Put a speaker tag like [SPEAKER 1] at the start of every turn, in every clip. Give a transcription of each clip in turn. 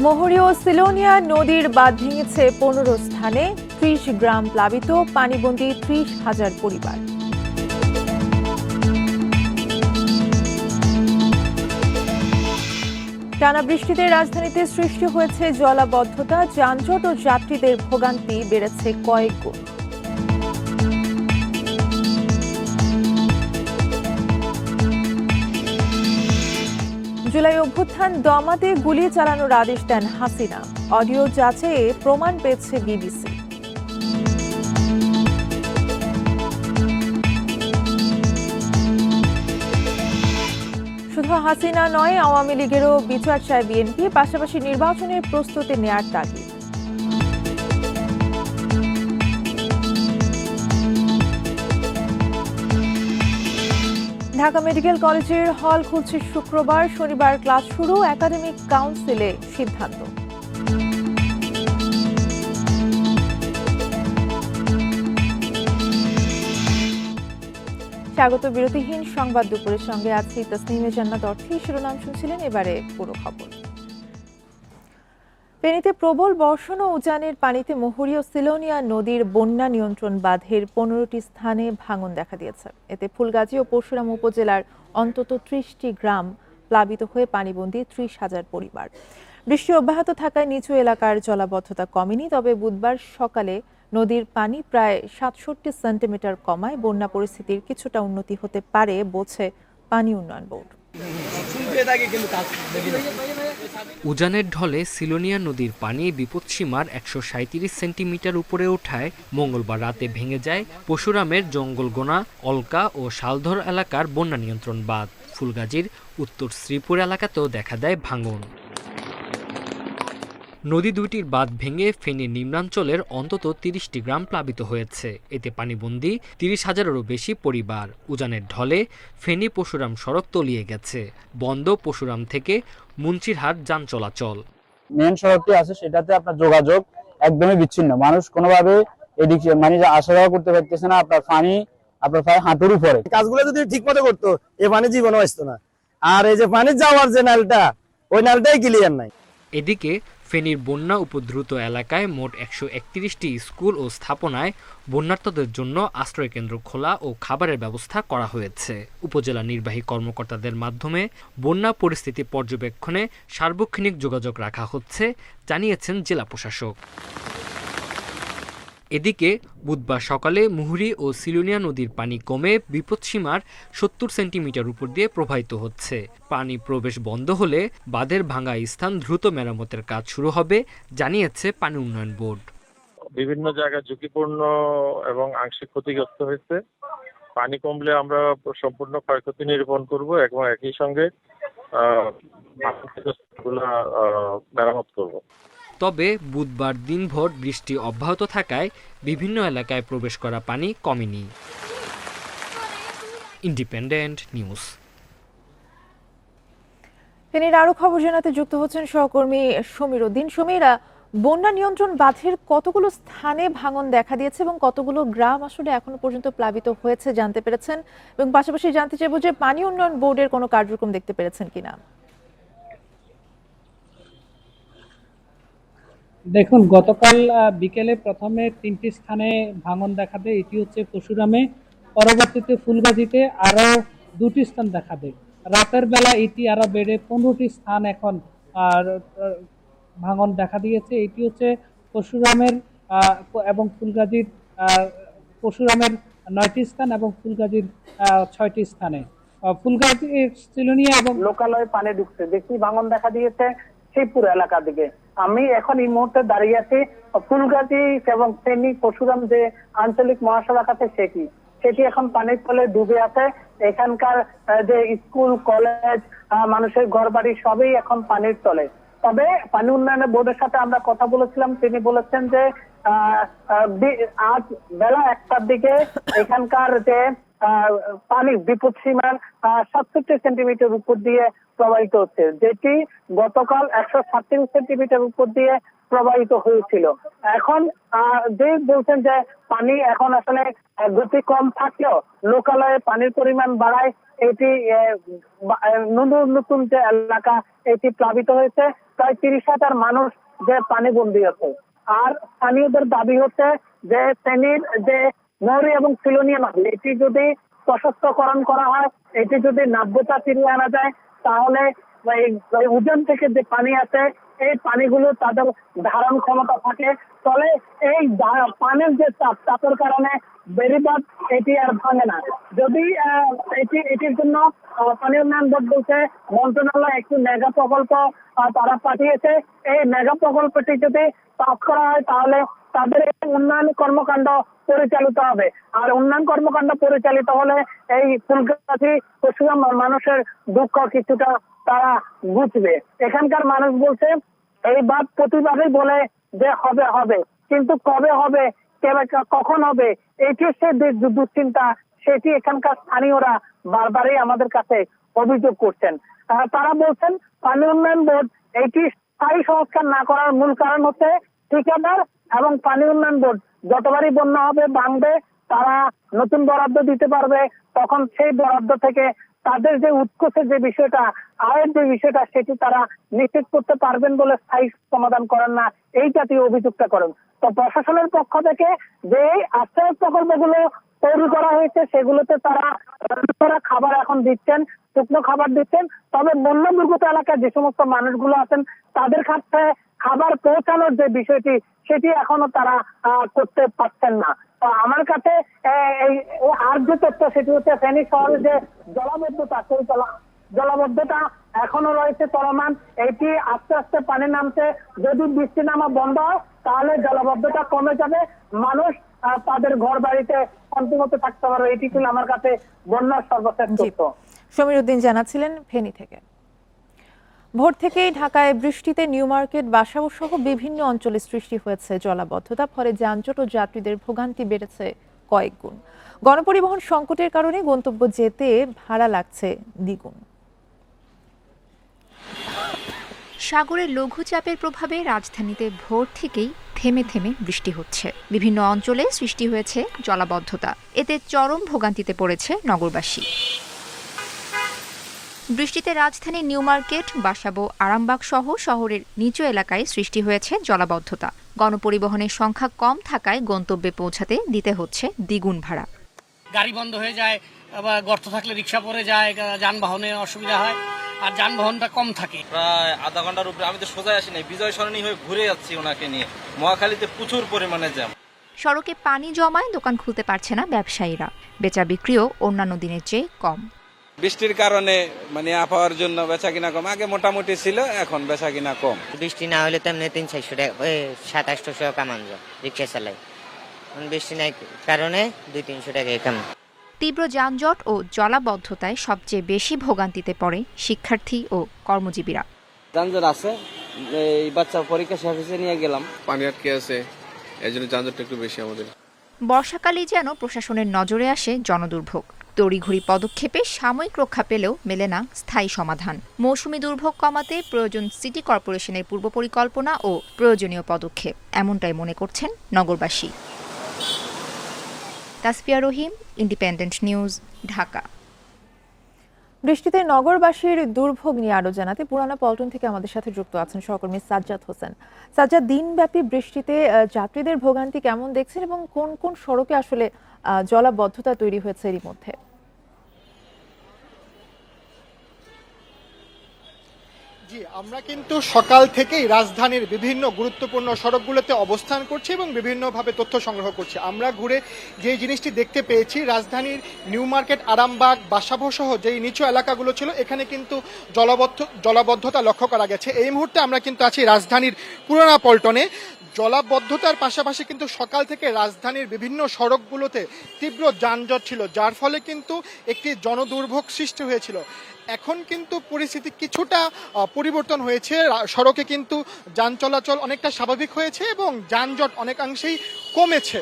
[SPEAKER 1] মহুরী ও সিলোনিয়া নদীর বাঁধ ভেঙেছে 15 স্থানে, 30 গ্রাম প্লাবিত, পানিবন্দী 30,000 পরিবার। টানা বৃষ্টিতে রাজধানীতে সৃষ্টি হয়েছে জলাবদ্ধতা, যানজট ও যাত্রীদের ভোগান্তি বেড়েছে কয়েক গুণ। জুলাই অভ্যুত্থান দমাতে গুলি চালানোর আদেশ দেন হাসিনা, অডিও যাচাইয়ে প্রমাণ পেয়েছে বিবিসি। শুধু হাসিনা নয়, আওয়ামী লীগেরও বিচার চায় বিএনপি, পাশাপাশি নির্বাচনের প্রস্তুতি নেয়ার তাগিদ। ঢাকা মেডিকেল কলেজের হল খুলছে শুক্রবার, শনিবার ক্লাস শুরু, একাডেমিক কাউন্সিলে সিদ্ধান্ত। স্বাগত বিরতিহীন সংবাদ দুপুরের সঙ্গে আছি তাসনিমে জান্নাত অর্থী। শিরোনাম শুনছিলেন, এবারে পুরো খবর। ফেনীতে প্রবল বর্ষণ ও উজানের পানিতে মহুরী ও সিলোনিয়া নদীর বন্যা নিয়ন্ত্রণ বাঁধের 15টি স্থানে ভাঙন দেখা দিয়েছে। এতে ফুলগাজী ও পরশুরাম উপজেলার অন্তত 30টি গ্রাম প্লাবিত হয়ে পানিবন্দী 30,000 পরিবার। বৃষ্টি অব্যাহত থাকায় নিচু এলাকার জলাবদ্ধতা কমেনি, তবে বুধবার সকালে নদীর পানি প্রায় 67 সেন্টিমিটার কমায় বন্যা পরিস্থিতির কিছুটা উন্নতি হতে পারে বলছে পানি উন্নয়ন বোর্ড।
[SPEAKER 2] উজানের ঢলে সিলোনিয়া নদীর পানি বিপদসীমার 137 সেন্টিমিটার উপরে ওঠায় মঙ্গলবার রাতে ভেঙে যায় পরশুরামের জঙ্গলগোনা, অলকা ও শালধর এলাকার বন্যা নিয়ন্ত্রণ বাঁধ। ফুলগাজীর উত্তর শ্রীপুর এলাকাতেও দেখা দেয় ভাঙন। নদী দুইটির বাঁধ ভেঙে ফেনীর নিম্নাঞ্চলের অন্তত 30টি গ্রাম প্লাবিত হয়েছে। এতে পানিবন্দী 30,000-এরও বেশি পরিবার। উজানের ঢলে ফেনী পরশুরাম সড়ক তলিয়ে গেছে, বন্ধ পরশুরাম থেকে মুন্সিরহাট যান চলাচল।
[SPEAKER 3] মেন সড়কটি আছে সেটাতে আপনার যোগাযোগ একদমই বিচ্ছিন্ন, মানুষ কোনোভাবে এদিকে মানে আসা যাওয়া করতে পারতেছে না। আপনার পানি আপনার প্রায় হাঁটুর উপরে।
[SPEAKER 4] কাজগুলো যদি ঠিক মতো করতো এই পানি জীবনও আসতো না। আর এই যে পানি যাওয়ার যে নালটা, ওই নালটাই ক্লিয়ার নাই।
[SPEAKER 2] এদিকে ফেনীর বন্যা উপদ্রুত এলাকায় মোট 131টি স্কুল ও স্থাপনায় বন্যার্তদের জন্য আশ্রয়কেন্দ্র খোলা ও খাবারের ব্যবস্থা করা হয়েছে। উপজেলা নির্বাহী কর্মকর্তাদের মাধ্যমে বন্যা পরিস্থিতি পর্যবেক্ষণে সার্বক্ষণিক যোগাযোগ রাখা হচ্ছে, জানিয়েছেন জেলা প্রশাসক। এদিকে বুধবার সকালে মুহুরী ও সিলোনিয়া নদীর পানি কমে বিপদসীমার 70 সেন্টিমিটার উপর দিয়ে প্রবাহিত হচ্ছে। পানি প্রবেশ বন্ধ হলে বাঁধের ভাঙা স্থান দ্রুত মেরামতের কাজ শুরু হবে, জানিয়েছে পানি উন্নয়ন বোর্ড।
[SPEAKER 5] বিভিন্ন জায়গায় ঝুঁকিপূর্ণ এবং আংশিক ক্ষতিগ্রস্ত হয়েছে। পানি কমলে আমরা সম্পূর্ণ ক্ষয়ক্ষতি নিরূপণ করব এবং একই সঙ্গে মেরামত করব।
[SPEAKER 2] তবে বুধবার দিনভর বৃষ্টি অব্যাহত থাকায় বিভিন্ন এলাকায় প্রবেশ করা পানি কমেনি। Independent news.
[SPEAKER 1] ফেনীর আরো খবর জানাতে যুক্ত হচ্ছেন সহকর্মী সমীর উদ্দিন। সমীরা, বন্যা নিয়ন্ত্রণ বাঁধের কতগুলো স্থানে ভাঙন দেখা দিয়েছে এবং কতগুলো গ্রাম আসলে এখনো পর্যন্ত প্লাবিত হয়েছে জানতে পেরেছেন, এবং পাশাপাশি জানতে চাইব যে পানি উন্নয়ন বোর্ডের কোনো কার্যক্রম দেখতে পেরেছেন কিনা।
[SPEAKER 6] দেখুন, গতকাল বিকেলে প্রথমে 3টি স্থানে ভাঙন দেখা দেয়। এটি হচ্ছে পরশুরামে, পরবর্তীতে ফুলগাজীতে আরো 2টি স্থান দেখা দেয়। রাতের বেলা এটি আরো বেড়ে 15টি স্থান এখন ভাঙন দেখা দিয়েছে। এটি হচ্ছে পরশুরামের এবং ফুলগাজীর, পরশুরামের 9টি স্থান এবং ফুলগাজীর 6টি স্থানে। ফুলগাজী, সিলোনিয়া এবং
[SPEAKER 7] লোকালয়ে পানি ঢুকছে, বেশি ভাঙন দেখা দিয়েছে শিবপুর এলাকা দিকে। আমি এখন এই মুহূর্তে দাঁড়িয়ে আছি ফুলগাজী এবং ফেনী পরশুরাম যে আঞ্চলিক মহাসড়ক আছে সেটি এখন পানির তলে ডুবে আছে। এখানকার যে স্কুল, কলেজ, মানুষের ঘর বাড়ি সবই এখন পানির তলে। তবে পানি উন্নয়ন বোর্ডের সাথে আমরা কথা বলেছিলাম, তিনি বলেছেন যে আজ বেলা 1টার দিকে এখানকার যে পানি বিপদসীমার 67 সেন্টিমিটার উপর দিয়ে প্রবাহিত হচ্ছে, যেটি গতকাল 136 সেন্টিমিটার উপর দিয়ে প্রবাহিত হয়েছিল। এখন যে বলছেন যে পানি এখন আসলে গতি কম থাকলেও লোকালয়ে পানির পরিমাণ বাড়ায়, এটি নতুন যে এলাকা এটি প্লাবিত হয়েছে। প্রায় 30,000 মানুষ যে পানিবন্দী আছে। আর স্থানীয়দের দাবি হচ্ছে যে ফেনীর যে মৌরি এবং সিলোনিয়া নদী, এটি যদি প্রশস্তকরণ করা হয়, এটি যদি নাব্যতা ফিরিয়ে আনা যায়, তাহলে এই উজান থেকে যে পানি আছে এই পানিগুলো তাদের ধারণ ক্ষমতা থাকে, ফলে এই পানির যে চাপের কারণে বেড়িবাঁধ এটি আর ভাঙে না। যদি এটির জন্য পানি উন্নয়ন বোর্ড বলছে মন্ত্রণালয় একটি মেগা প্রকল্প তারা পাঠিয়েছে। এই মেগা প্রকল্পটি যদি পাস করা হয় তাহলে তাদের উন্নয়ন কর্মকাণ্ড পরিচালিত হবে। আর উন্নয়ন কর্মকাণ্ড পরিচালিত হলে এই ফুলগাজী পশুরাম মানুষের দুঃখ কিছুটা তারা বুঝবে। এখানকার মানুষ বলছে এই বাদ প্রতিবারই বলে যে হবে হবে, কিন্তু কবে হবে, কখন হবে, এটি সে দুশ্চিন্তা, সেটি এখানকার স্থানীয়রা বারবারই আমাদের কাছে অভিযোগ করছেন। তারা বলছেন পানি উন্নয়ন বোর্ড এটি স্থায়ী সংস্কার না করার মূল কারণ হচ্ছে ঠিকাদার এবং পানি উন্নয়ন বোর্ড যতবারই বন্যা হবে ভাঙবে, তারা নতুন বরাদ্দ দিতে পারবে, তখন সেই বরাদ্দ থেকে তাদের যে উৎকোচের যে বিষয়টা, আয়ের যে বিষয়টা, সেটি তারা নিশ্চিত করতে পারবেন বলে স্থায়ী সমাধান করেন না, এই জাতীয় অভিযোগটা করেন। তো প্রশাসনের পক্ষ থেকে যে আশ্রয় প্রকল্পগুলো তৈরি করা হয়েছে সেগুলোতে তারা খাবার এখন দিচ্ছেন, শুকনো খাবার দিচ্ছেন, তবে বন্যা দুর্গত এলাকায় যে সমস্ত মানুষগুলো আছেন তাদের কাছে খাবার পৌঁছানোর যে বিষয়টি সেটি এখনো তারা করতে পারছেন না। তো আমার কাছে আর যে তথ্য সেটি হচ্ছে ফেনী শহরে যে জলাবদ্ধতা, সেই জলাবদ্ধতা এখনো রয়েছে চলমান। এটি আস্তে আস্তে পানি নামছে, যদি বৃষ্টি নামা বন্ধ হয় তাহলে জলাবদ্ধতা কমে যাবে, মানুষ তাদের ঘর বাড়িতে শান্তিমতো থাকতে পারবে। এটি ছিল আমার কাছে বন্যার সর্বশেষ তথ্য।
[SPEAKER 1] সমীর উদ্দিন জানাচ্ছিলেন ফেনী থেকে। ভোর থেকেই ঢাকায় বৃষ্টিতে নিউ মার্কেট, বাসাবো সহ বিভিন্ন অঞ্চলে সৃষ্টি হয়েছে জলাবদ্ধতা, ফলে যানজট ও যাত্রীদের ভোগান্তি বেড়েছে কয়েক গুণ। গণপরিবহন সংকটের কারণে গন্তব্য যেতে ভাড়া লাগছে দ্বিগুণ।
[SPEAKER 8] সাগরের লঘুচাপের প্রভাবে রাজধানীতে ভোর থেকেই থেমে থেমে বৃষ্টি হচ্ছে। বিভিন্ন অঞ্চলে সৃষ্টি হয়েছে জলাবদ্ধতা, এতে চরম ভোগান্তিতে পড়েছে নগরবাসী। বৃষ্টিতে রাজধানীর নিউ মার্কেট, বাসাবো, আরামবাগ সহ শহরের নিচু এলাকায় সৃষ্টি হয়েছে জলাবদ্ধতা। গণপরিবহনের সংখ্যা কম থাকায় গন্তব্যে পৌঁছাতে দিতে হচ্ছে দ্বিগুণ ভাড়া।
[SPEAKER 9] গাড়ি বন্ধ হয়ে যায়, আবার গর্ত থাকলে রিক্সা পড়ে যায়, যানবাহনের অসুবিধা হয়, আর যানবাহনটা কম থাকে।
[SPEAKER 10] প্রায় আধা ঘন্টার উপরে। আমি তো সোজাই আসি নাই, বিজয় সরণি হয়ে ঘুরে যাচ্ছি ওনাকে নিয়ে। মহাখালীতে প্রচুর পরিমাণে জ্যাম।
[SPEAKER 8] সড়কে পানি জমায় দোকান খুলতে পারছে না ব্যবসায়ীরা। বেচা বিক্রিও অন্যান্য দিনের চেয়ে কম।
[SPEAKER 11] বৃষ্টির কারণে আবহাওয়ার জন্য বেচা কিনা কম। আগে মোটামুটি ছিল, এখন বেচা কিনা কম।
[SPEAKER 12] বৃষ্টি না হলে তো এমনি 300-400 টাকা, 700-800 কামান যায় রিক্সা চালাই। বৃষ্টি নাই কারণে 200-300 টাকা কামান।
[SPEAKER 8] তীব্র যানজট ও জলাবদ্ধতায় সবচেয়ে বেশি ভোগান্তিতে পড়ে শিক্ষার্থী ও কর্মজীবীরা।
[SPEAKER 11] যানজট আছে, এই বাচ্চা পরীক্ষা শেষে নিয়ে গেলাম,
[SPEAKER 13] পানি আটকে আছে, এই জন্য যানজটটা একটু বেশি আমাদের।
[SPEAKER 8] বর্ষাকালেই যেন প্রশাসনের নজরে আসে জনদুর্ভোগ। তড়িঘড়ি পদক্ষেপে সাময়িক রক্ষা পেলেও মেলে না স্থায়ী সমাধান। মৌসুমি দুর্ভোগ কমাতে প্রয়োজন সিটি কর্পোরেশনের পূর্ব পরিকল্পনা ও প্রয়োজনীয় পদক্ষেপ, এমনটাই মনে করছেন নগরবাসী। তাসফিয়া রহিম, ইন্ডিপেন্ডেন্ট নিউজ, ঢাকা।
[SPEAKER 1] বৃষ্টিতে নগরবাসীর দুর্ভোগ নিয়ে আরো জানাতে পুরানা পল্টন থেকে আমাদের সাথে যুক্ত আছেন সহকর্মী সাজ্জাদ হোসেন। সাজ্জাদ, দিনব্যাপী বৃষ্টিতে যাত্রীদের ভোগান্তি কেমন দেখছেন এবং কোন কোন সড়কে আসলে জলাবদ্ধতা তৈরি হয়েছে এরই মধ্যে?
[SPEAKER 14] জি, আমরা কিন্তু সকাল থেকেই রাজধানীর বিভিন্ন গুরুত্বপূর্ণ সড়কগুলোতে অবস্থান করছি এবং বিভিন্নভাবে তথ্য সংগ্রহ করছি। আমরা ঘুরে যে জিনিসটি দেখতে পেয়েছি, রাজধানীর নিউ মার্কেট, আরামবাগ, বাসাবো সহ যেই নিচু এলাকাগুলো ছিল এখানে কিন্তু জলাবদ্ধতা লক্ষ্য করা গেছে। এই মুহূর্তে আমরা কিন্তু আছি রাজধানীর পুরানা পল্টনে। জলাবদ্ধতার পাশাপাশি কিন্তু সকাল থেকে রাজধানীর বিভিন্ন সড়কগুলোতে তীব্র যানজট ছিল, যার ফলে কিন্তু একটি জনদুর্ভোগ সৃষ্টি হয়েছিল। এখন কিন্তু পরিস্থিতি কিছুটা পরিবর্তন হয়েছে, সড়কে কিন্তু যান চলাচল অনেকটা স্বাভাবিক হয়েছে এবং যানজট অনেকাংশেই কমেছে।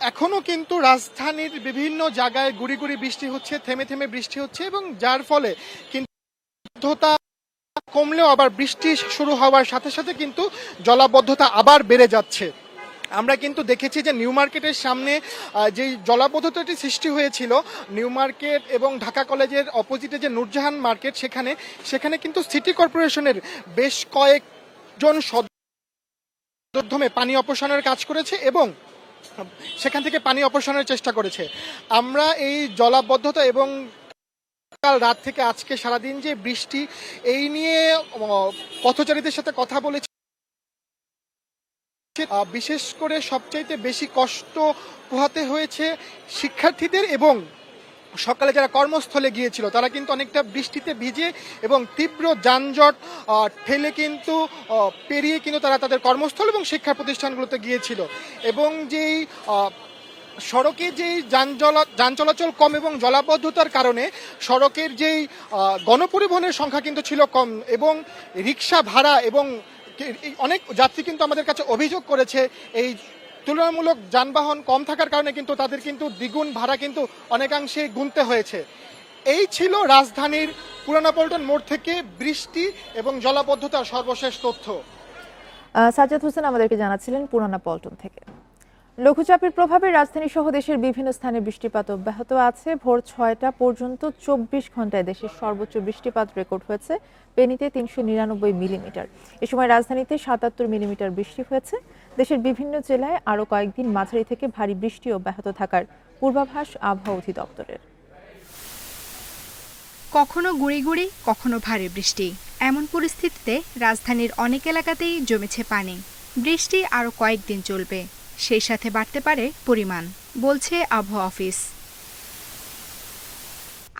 [SPEAKER 14] এখনো কিন্তু রাজধানীর বিভিন্ন জায়গায় গুড়ি গুড়ি বৃষ্টি হচ্ছে, থেমে থেমে বৃষ্টি হচ্ছে এবং যার ফলে কিন্তু কমলেও আবার বৃষ্টি শুরু হওয়ার সাথে সাথে কিন্তু জলাবদ্ধতা আবার বেড়ে যাচ্ছে। আমরা কিন্তু দেখেছি যে নিউ মার্কেটের সামনে যে জলাবদ্ধতাটি সৃষ্টি হয়েছিল, নিউ মার্কেট এবং ঢাকা কলেজের অপোজিটে যে নূরজাহান মার্কেট, সেখানে কিন্তু সিটি কর্পোরেশনের বেশ কয়েকজন সদস্য পানি অপসারণের কাজ করেছে এবং সেখান থেকে পানি অপসারণের চেষ্টা করেছে। আমরা এই জলাবদ্ধতা এবং কাল রাত থেকে আজকে সারাদিন যে বৃষ্টি, এই নিয়ে পথচারীদের সাথে কথা বলেছি। বিশেষ করে সবচাইতে বেশি কষ্ট পোহাতে হয়েছে শিক্ষার্থীদের এবং সকালে যারা কর্মস্থলে গিয়েছিল তারা কিন্তু অনেকটা বৃষ্টিতে ভিজে এবং তীব্র যানজট ঠেলে কিন্তু পেরিয়ে কিন্তু তারা তাদের কর্মস্থল এবং শিক্ষা প্রতিষ্ঠানগুলোতে গিয়েছিল। এবং যেই সড়কে যেই যান চলাচল কম এবং জলাবদ্ধতার কারণে সড়কের যেই গণপরিবহনের সংখ্যা কিন্তু ছিল কম এবং রিক্সা ভাড়া এবং অনেক যাত্রী কিন্তু আমাদের কাছে অভিযোগ করেছে এই তুলনামূলক যানবাহন কম থাকার কারণে কিন্তু তাদের কিন্তু দ্বিগুণ ভাড়া কিন্তু অনেকাংশে গুনতে হয়েছে। এই ছিল রাজধানীর পুরানা পল্টন মোড় থেকে বৃষ্টি এবং জলাবদ্ধতার সর্বশেষ তথ্য।
[SPEAKER 1] সাজ্জাদ হোসেন আমাদেরকে জানাচ্ছিলেন পুরানা পল্টন থেকে। লঘুচাপের প্রভাবে রাজধানী সহ দেশের বিভিন্ন স্থানে বৃষ্টিপাত অব্যাহত আছে। ভোর ৬টা পর্যন্ত ২৪ ঘন্টায় দেশের সর্বোচ্চ বৃষ্টিপাত রেকর্ড হয়েছে ফেনীতে ৩৯৯ মিলিমিটার। এ সময় রাজধানীতে ৭৭ মিলিমিটার বৃষ্টি হয়েছে। দেশের বিভিন্ন জেলায় আরও কয়েকদিন মাঝারি থেকে ভারী বৃষ্টি অব্যাহত থাকার পূর্বাভাস আবহাওয়া অধিদপ্তরের।
[SPEAKER 15] কখনো গুঁড়ি গুঁড়ি, কখনো ভারী বৃষ্টি, এমন পরিস্থিতিতে রাজধানীর অনেক এলাকাতেই জমেছে পানি। বৃষ্টি আরও কয়েকদিন চলবে, সেই সাথে বাড়তে পারে পরিমাণ, বলছে আবহাওয়া অফিস।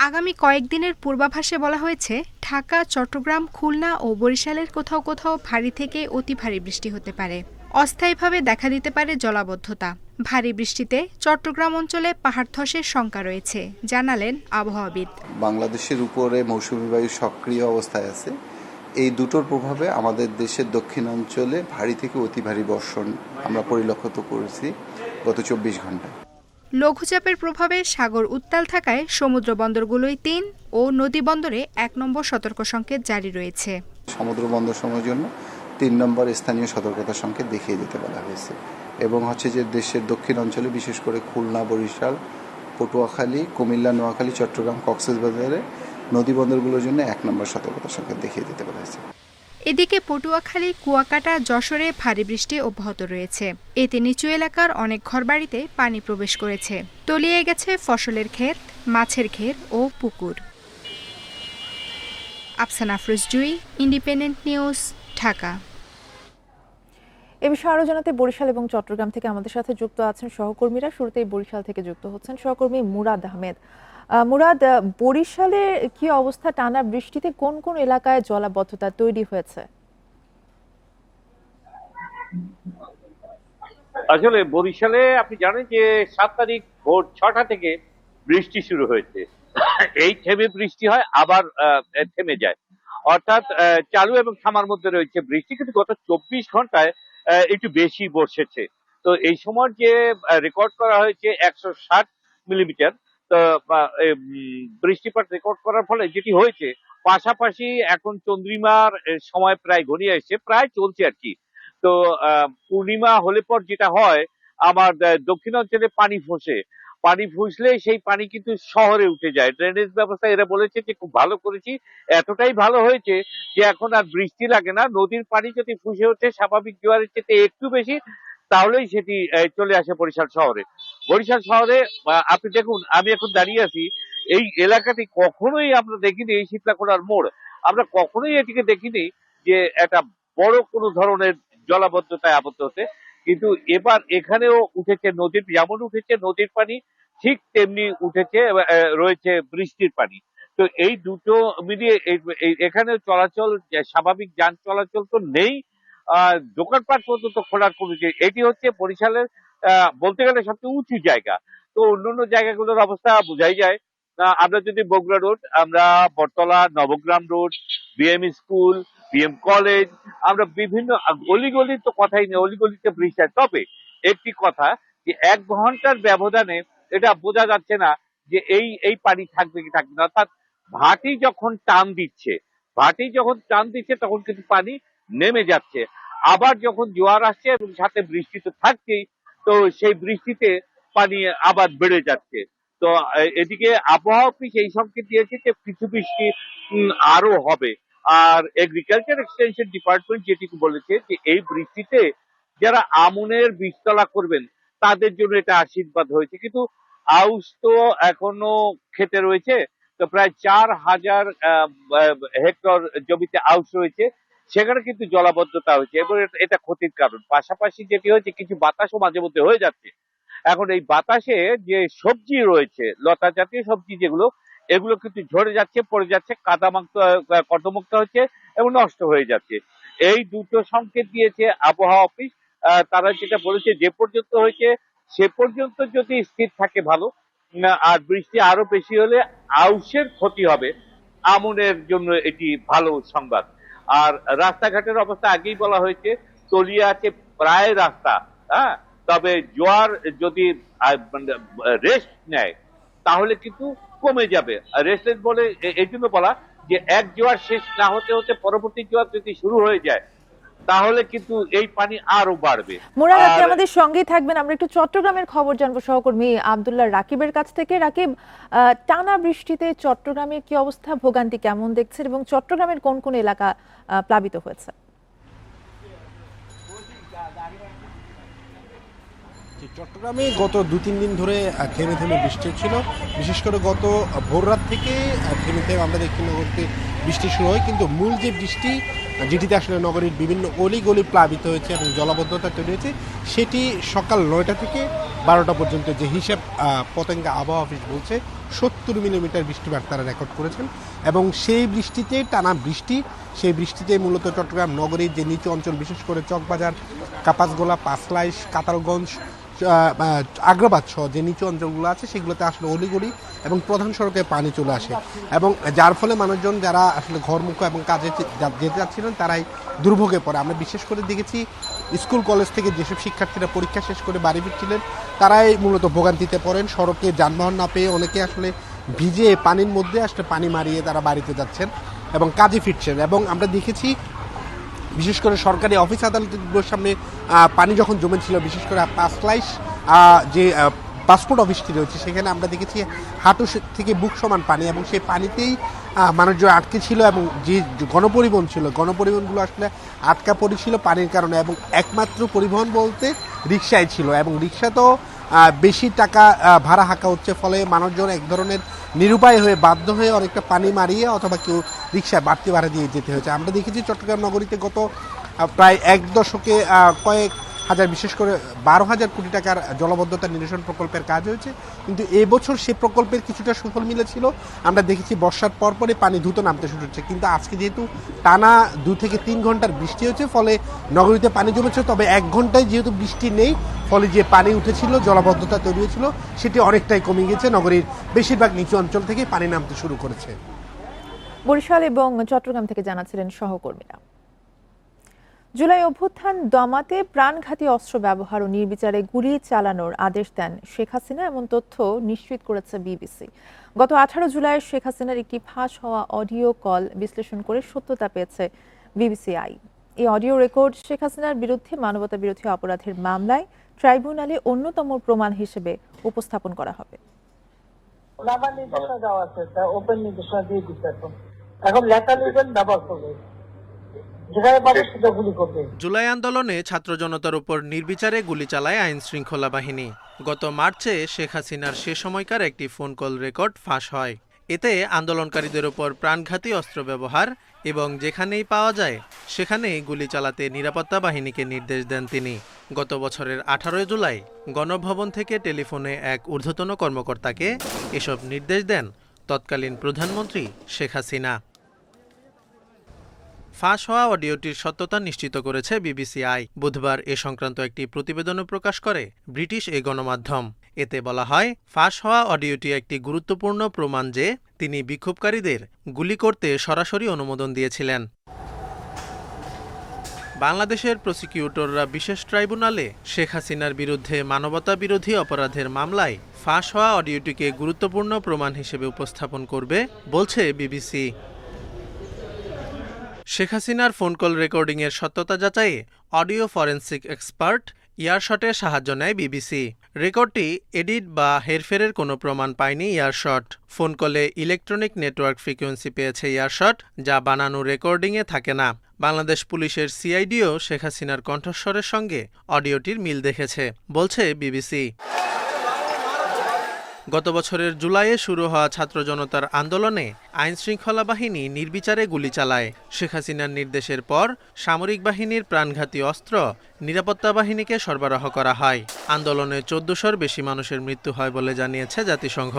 [SPEAKER 15] আগামী কয়েকদিনের পূর্বাভাসে বলা হয়েছে ঢাকা, চট্টগ্রাম, খুলনা ও বরিশালের কোথাও কোথাও ভারী থেকে অতি ভারী বৃষ্টি হতে পারে। অস্থায়ীভাবে দেখা দিতে পারে জলাবদ্ধতা। ভারী বৃষ্টিতে চট্টগ্রাম অঞ্চলে পাহাড় ধসের শঙ্কা রয়েছে, জানালেন আবহাওয়াবিদ।
[SPEAKER 16] বাংলাদেশের উপরে মৌসুমী বায়ু সক্রিয় অবস্থায় আছে। এই দুটোর প্রভাবে আমাদের দেশের দক্ষিণাঞ্চলে ভারী থেকে অতি ভারী বর্ষণ আমরা পরিলক্ষিত করেছি গত ২৪ ঘন্টায়।
[SPEAKER 15] লঘুচাপের প্রভাবে সাগর উত্তাল থাকায় সমুদ্র বন্দরগুলোয় ৩ ও নদী বন্দরে ১ নম্বর সতর্ক সংকেত জারি রয়েছে।
[SPEAKER 16] সমুদ্র বন্দর সমূহের জন্য ৩ নম্বর স্থানীয় সতর্কতা সংকেত দেখিয়ে দিতে বলা হয়েছে এবং যে দেশের দক্ষিণ অঞ্চলে বিশেষ করে খুলনা, বরিশাল, পটুয়াখালী, কুমিল্লা, নোয়াখালী, চট্টগ্রাম, কক্সবাজারে নদী বন্দরগুলোর জন্য ১ নম্বর সতর্কতা সংকেত দেখিয়ে দিতে বলা হয়েছে।
[SPEAKER 15] এদিকে পটুয়াখালী, কুয়াকাটা, যশোরে ভারী বৃষ্টি অব্যাহত রয়েছে। এতে নিচু এলাকার অনেক ঘরবাড়িতে পানি প্রবেশ করেছে। তলিয়ে গেছে ফসলের ক্ষেত, মাছের ঘের ও পুকুর। আফসানা আফরোজ জুই, ইন্ডিপেন্ডেন্ট নিউজ, ঢাকা।
[SPEAKER 1] এ বিষয়ে আরো জানাতে বরিশাল এবং চট্টগ্রাম থেকে আমাদের সাথে যুক্ত আছেন সহকর্মীরা। শুরুতেই বরিশাল থেকে যুক্ত হচ্ছেন সহকর্মী মুরাদ আহমেদ। মুরাদ, বরিশালে কি অবস্থা? টানা বৃষ্টিতে কোন কোন এলাকায় জলাবদ্ধতা তৈরি হয়েছে?
[SPEAKER 17] আসলে বরিশালে আপনি জানেন যে ৭ তারিখ ভোর ৬টা থেকে বৃষ্টি শুরু হয়েছে। এই থেমে বৃষ্টি হয়, আবার থেমে যায়, অর্থাৎ চালু এবং থামার মধ্যে রয়েছে বৃষ্টি। কিন্তু গত ২৪ ঘন্টায় একটু বেশি বর্ষেছে। তো এই সময় যে রেকর্ড করা হয়েছে ১৬০ মিলিমিটার বৃষ্টিপাত রেকর্ড করার ফলে যেটি হয়েছে, পাশাপাশি এখন চন্দ্রিমার সময় প্রায় ঘনিয়ে এসছে, প্রায় চলছে আর কি। তো পূর্ণিমা হলে পর যেটা হয়, আমার দক্ষিণাঞ্চলে পানি ফুসলে সেই পানি কিন্তু শহরে উঠে যায়। ড্রেনেজ ব্যবস্থা এরা বলেছে যে খুব ভালো করেছি, এতটাই ভালো হয়েছে যে এখন আর বৃষ্টি লাগে না। নদীর পানি যদি ফুসে ওঠে স্বাভাবিক জোয়ারের চেয়ে একটু বেশি, তাহলেই সেটি চলে আসে বরিশাল শহরে। বরিশাল শহরে আপনি দেখুন, আমি এখন দাঁড়িয়ে আছি এই এলাকাটি, কখনোই আমরা দেখিনি, এই শীতলাখোলার মোড়, আমরা কখনোই এটিকে দেখিনি যে একটা বড় কোনো ধরনের জলাবদ্ধতায় আবদ্ধ হতে। কিন্তু এবার এখানেও উঠেছে নদীর, যেমন উঠেছে নদীর পানি, ঠিক তেমনি উঠেছে রয়েছে বৃষ্টির পানি। তো এই দুটো মিলিয়ে এখানে চলাচল, স্বাভাবিক যান চলাচল তো নেই, দোকানপাট পর্যন্ত খোলার কমেছে। এটি হচ্ছে বরিশালের বলতে গেলে সবচেয়ে উঁচু জায়গা। তো অন্যান্য জায়গাগুলোর অবস্থা বোঝাই যায়। আমরা যদি বগুড়া রোড, আমরা Battala, Nabagram road, BM school, BM college, আমরা বিভিন্ন অলিগলির তো কথাই নেই, অলিগলিতে বৃষ্টি হয়। তবে একটি কথা, যে ১ ঘন্টার ব্যবধানে এটা বোঝা যাচ্ছে না যে এই পানি থাকবে কি থাকবে না। অর্থাৎ ভাটি যখন টান দিচ্ছে তখন কিন্তু পানি নেমে যাচ্ছে। আবার যখন জোয়ার আসছে এবং সাথে বৃষ্টি তো থাকছেই, তো সেই বৃষ্টিতে পানি আবার বেড়ে যাচ্ছে। তো এদিকে আবহাওয়া অফিস এই সংকেত দিয়েছে যে কিছু বৃষ্টি আরো হবে। আর এগ্রিকালচার এক্সটেনশন ডিপার্টমেন্ট যেটুকু বলেছে যে এই বৃষ্টিতে যারা আমনের বীজতলা করবেন তাদের জন্য এটা আশীর্বাদ হয়েছে। কিন্তু আউশ তো এখনো খেতে রয়েছে, তো প্রায় 4,000 হেক্টর জমিতে আউশ রয়েছে, সেখানে কিন্তু জলাবদ্ধতা হয়েছে এবং এটা ক্ষতির কারণ। পাশাপাশি যেটি হয়েছে কিছু বাতাসও মাঝে মধ্যে হয়ে যাচ্ছে। এখন এই বাতাসে যে সবজি রয়েছে, লতা জাতীয় সবজি যেগুলো, এগুলো কিন্তু ঝরে যাচ্ছে, পড়ে যাচ্ছে, কর্দমুক্ত হচ্ছে এবং নষ্ট হয়ে যাচ্ছে। এই দুটো সংকেত দিয়েছে আবহাওয়া অফিস। তারা যেটা বলেছে যে পর্যন্ত হয়েছে সে পর্যন্ত যদি স্থির থাকে ভালো, আর বৃষ্টি আরো বেশি হলে আউশের ক্ষতি হবে, আমনের জন্য এটি ভালো সংবাদ। আর রাস্তাঘাটের অবস্থা আগেই বলা হয়েছে, তলিয়ে আছে প্রায় রাস্তা, হ্যাঁ, তবে জোয়ার যদি রেস্ট নেয় তাহলে কিন্তু কমে যাবে। রেস্টলেস বলে এই জন্য বলা যে এক জোয়ার শেষ না হতে হতে পরবর্তী জোয়ার যদি শুরু হয়ে যায় তাহলে কিন্তু এই পানি আরো বাড়বে।
[SPEAKER 1] মুরাদ, আপনি আমাদের সঙ্গেই থাকবেন। আমরা একটু চট্টগ্রামের খবর জানবো সহকর্মী আব্দুল্লাহ রাকিবের কাছ থেকে। রাকিব, টানা বৃষ্টিতে চট্টগ্রামের কি অবস্থা, ভোগান্তি কেমন দেখছেন এবং চট্টগ্রামের কোন কোন এলাকা প্লাবিত হয়েছে?
[SPEAKER 18] চট্টগ্রামে গত 2-3 দিন ধরে থেমে থেমে বৃষ্টি ছিল। বিশেষ করে গত ভোররাত থেকে থেমে থেমে আমরা দেখতে নগরীতে বৃষ্টি শুরু হয়, কিন্তু মূল যে বৃষ্টি যেটিতে আসলে নগরীর বিভিন্ন অলিগলি প্লাবিত হয়েছে এবং জলাবদ্ধতা তৈরি হয়েছে, সেটি সকাল 9টা থেকে 12টা পর্যন্ত যে হিসাব পতেঙ্গা আবহাওয়া অফিস বলছে 70 মিলিমিটার বৃষ্টিপাত তারা রেকর্ড করেছেন। এবং সেই বৃষ্টিতে টানা বৃষ্টি, সেই বৃষ্টিতে মূলত চট্টগ্রাম নগরীর যে নিচু অঞ্চল, বিশেষ করে চকবাজার, কাপাসগোলা, পাঁচলাইশ, কাতালগঞ্জ, আগ্রাবাদ সহ যে নিচু অঞ্চলগুলো আছে সেগুলোতে আসলে অলিগলি এবং প্রধান সড়কে পানি চলে আসে এবং যার ফলে মানুষজন যারা আসলে ঘরমুখ এবং কাজে যেতে যাচ্ছিলেন তারাই দুর্ভোগে পড়ে। আমরা বিশেষ করে দেখেছি স্কুল কলেজ থেকে যেসব শিক্ষার্থীরা পরীক্ষা শেষ করে বাড়ি ফিরছিলেন তারাই মূলত ভোগান্তিতে পড়েন। সড়কে যানবাহন না পেয়ে অনেকে আসলে ভিজে পানির মধ্যে আসলে পানি মারিয়ে তারা বাড়িতে যাচ্ছেন এবং কাজে ফিরছেন। এবং আমরা দেখেছি বিশেষ করে সরকারি অফিস আদালতগুলোর সামনে পানি যখন জমেছিল, বিশেষ করে পাঁচলাইশ যে পাসপোর্ট অফিসটি রয়েছে সেখানে আমরা দেখেছি হাঁটু থেকে বুক সমান পানি এবং সেই পানিতেই মানুষজন আটকে ছিল এবং যে গণপরিবহন ছিল গণপরিবহনগুলো আসলে আটকা পড়েছিল পানির কারণে এবং একমাত্র পরিবহন বলতে রিক্সায় ছিল এবং রিক্সা তো বেশি টাকা ভাড়া হাঁকা হচ্ছে, ফলে মানুষজন এক ধরনের নিরুপায় হয়ে বাধ্য হয়ে অনেকটা পানি মারিয়ে অথবা কেউ রিক্সায় বাড়তি ভাড়া দিয়ে যেতে হয়েছে। আমরা দেখেছি চট্টগ্রাম নগরীতে গত প্রায় এক দশকে কয়েক হাজার, বিশেষ করে 12,000 কোটি টাকার জলাবদ্ধতা নিরসন প্রকল্পের কাজ হয়েছে, কিন্তু এবছর সে প্রকল্পের কিছুটা সুফল মিলেছিল। আমরা দেখেছি বর্ষার পরপরই পানি দ্রুত নামতে শুরু হচ্ছে, কিন্তু আজকে যেহেতু টানা 2 থেকে 3 ঘন্টার বৃষ্টি হচ্ছে ফলে নগরীতে পানি জমেছে, তবে 1 ঘন্টায় যেহেতু বৃষ্টি নেই ফলে যে পানি উঠেছিল, জলাবদ্ধতা তৈরি হয়েছিল সেটি অনেকটাই কমে গেছে। নগরীর বেশিরভাগ নিচু অঞ্চল থেকে পানি নামতে শুরু করেছে।
[SPEAKER 1] বরিশাল এবং চট্টগ্রাম থেকে জানাচ্ছিলেন সহকর্মীরা। জুলাই অভ্যুত্থান দমাতে প্রাণঘাতী অস্ত্র ব্যবহার ও নির্বিচারে গুলি চালানোর আদেশ দেন শেখ হাসিনা, এমন তথ্য নিশ্চিত করেছে বিবিসি। গত 18 জুলাই শেখ হাসিনার একটি ফাঁস হওয়া অডিও কল বিশ্লেষণ করে সত্যতা পেয়েছে বিবিসি আই। এই অডিও রেকর্ড শেখ হাসিনার বিরুদ্ধে মানবতা বিরোধী অপরাধের মামলায় ট্রাইব্যুনালে অন্যতম প্রমাণ হিসেবে উপস্থাপন করা হবে।
[SPEAKER 19] জুলাই আন্দোলনে ছাত্র জনতার উপর নির্বিচারে গুলি চালায় আইন শৃঙ্খলা বাহিনী। গত মার্চে শেখ হাসিনার সে সময়কার একটি ফোন কল রেকর্ড ফাঁস হয়। এতে আন্দোলনকারীদের উপর প্রাণঘাতী অস্ত্র ব্যবহার এবং যেখানেই পাওয়া যায় সেখানেই গুলি চালাতে নিরাপত্তা বাহিনীকে নির্দেশ দেন তিনি। গত বছরের 18 জুলাই গণভবন থেকে টেলিফোনে এক ঊর্ধ্বতন কর্মকর্তাকে এসব নির্দেশ দেন তৎকালীন প্রধানমন্ত্রী শেখ হাসিনা। ফাঁস হওয়া অডিওটির সত্যতা নিশ্চিত করেছে বিবিসি আই। বুধবার এ সংক্রান্ত একটি প্রতিবেদনও প্রকাশ করে ব্রিটিশ এই গণমাধ্যম। এতে বলা হয়, ফাঁস হওয়া অডিওটি একটি গুরুত্বপূর্ণ প্রমাণ যে তিনি বিক্ষোভকারীদের গুলি করতে সরাসরি অনুমোদন দিয়েছিলেন। বাংলাদেশের প্রসিকিউটররা বিশেষ ট্রাইব্যুনালে শেখ হাসিনার বিরুদ্ধে মানবতা বিরোধী অপরাধের মামলায় ফাঁস হওয়া অডিওটিকে গুরুত্বপূর্ণ প্রমাণ হিসেবে উপস্থাপন করবে বলছে বিবিসি। শেখ হাসিনার ফোন কল রেকর্ডিংয়ের সত্যতা যাচাইয়ে অডিও ফরেনসিক এক্সপার্ট ইয়ারশটের সাহায্য নেয় বিবিসি। রেকর্ডটি এডিট বা হেরফেরের কোনো প্রমাণ পায়নি ইয়ারশট। ফোন কলে ইলেকট্রনিক নেটওয়ার্ক ফ্রিকোয়েন্সি পেয়েছে ইয়ারশট, যা বানানো রেকর্ডিংয়ে থাকে না। বাংলাদেশ পুলিশের সিআইডিও শেখ হাসিনার কণ্ঠস্বরের সঙ্গে অডিওটির মিল দেখেছে, বলছে বিবিসি। গত বছরের জুলাইয়ে শুরু হওয়া ছাত্র জনতার আন্দোলনে আইনশৃঙ্খলা বাহিনী নির্বিচারে গুলি চালায়। শেখ হাসিনার নির্দেশের পর সামরিক বাহিনীর প্রাণঘাতী অস্ত্র নিরাপত্তা বাহিনীকে সরবরাহ করা হয়। আন্দোলনে ১৪০০র বেশি মানুষের মৃত্যু হয় বলে জানিয়েছে জাতিসংঘ।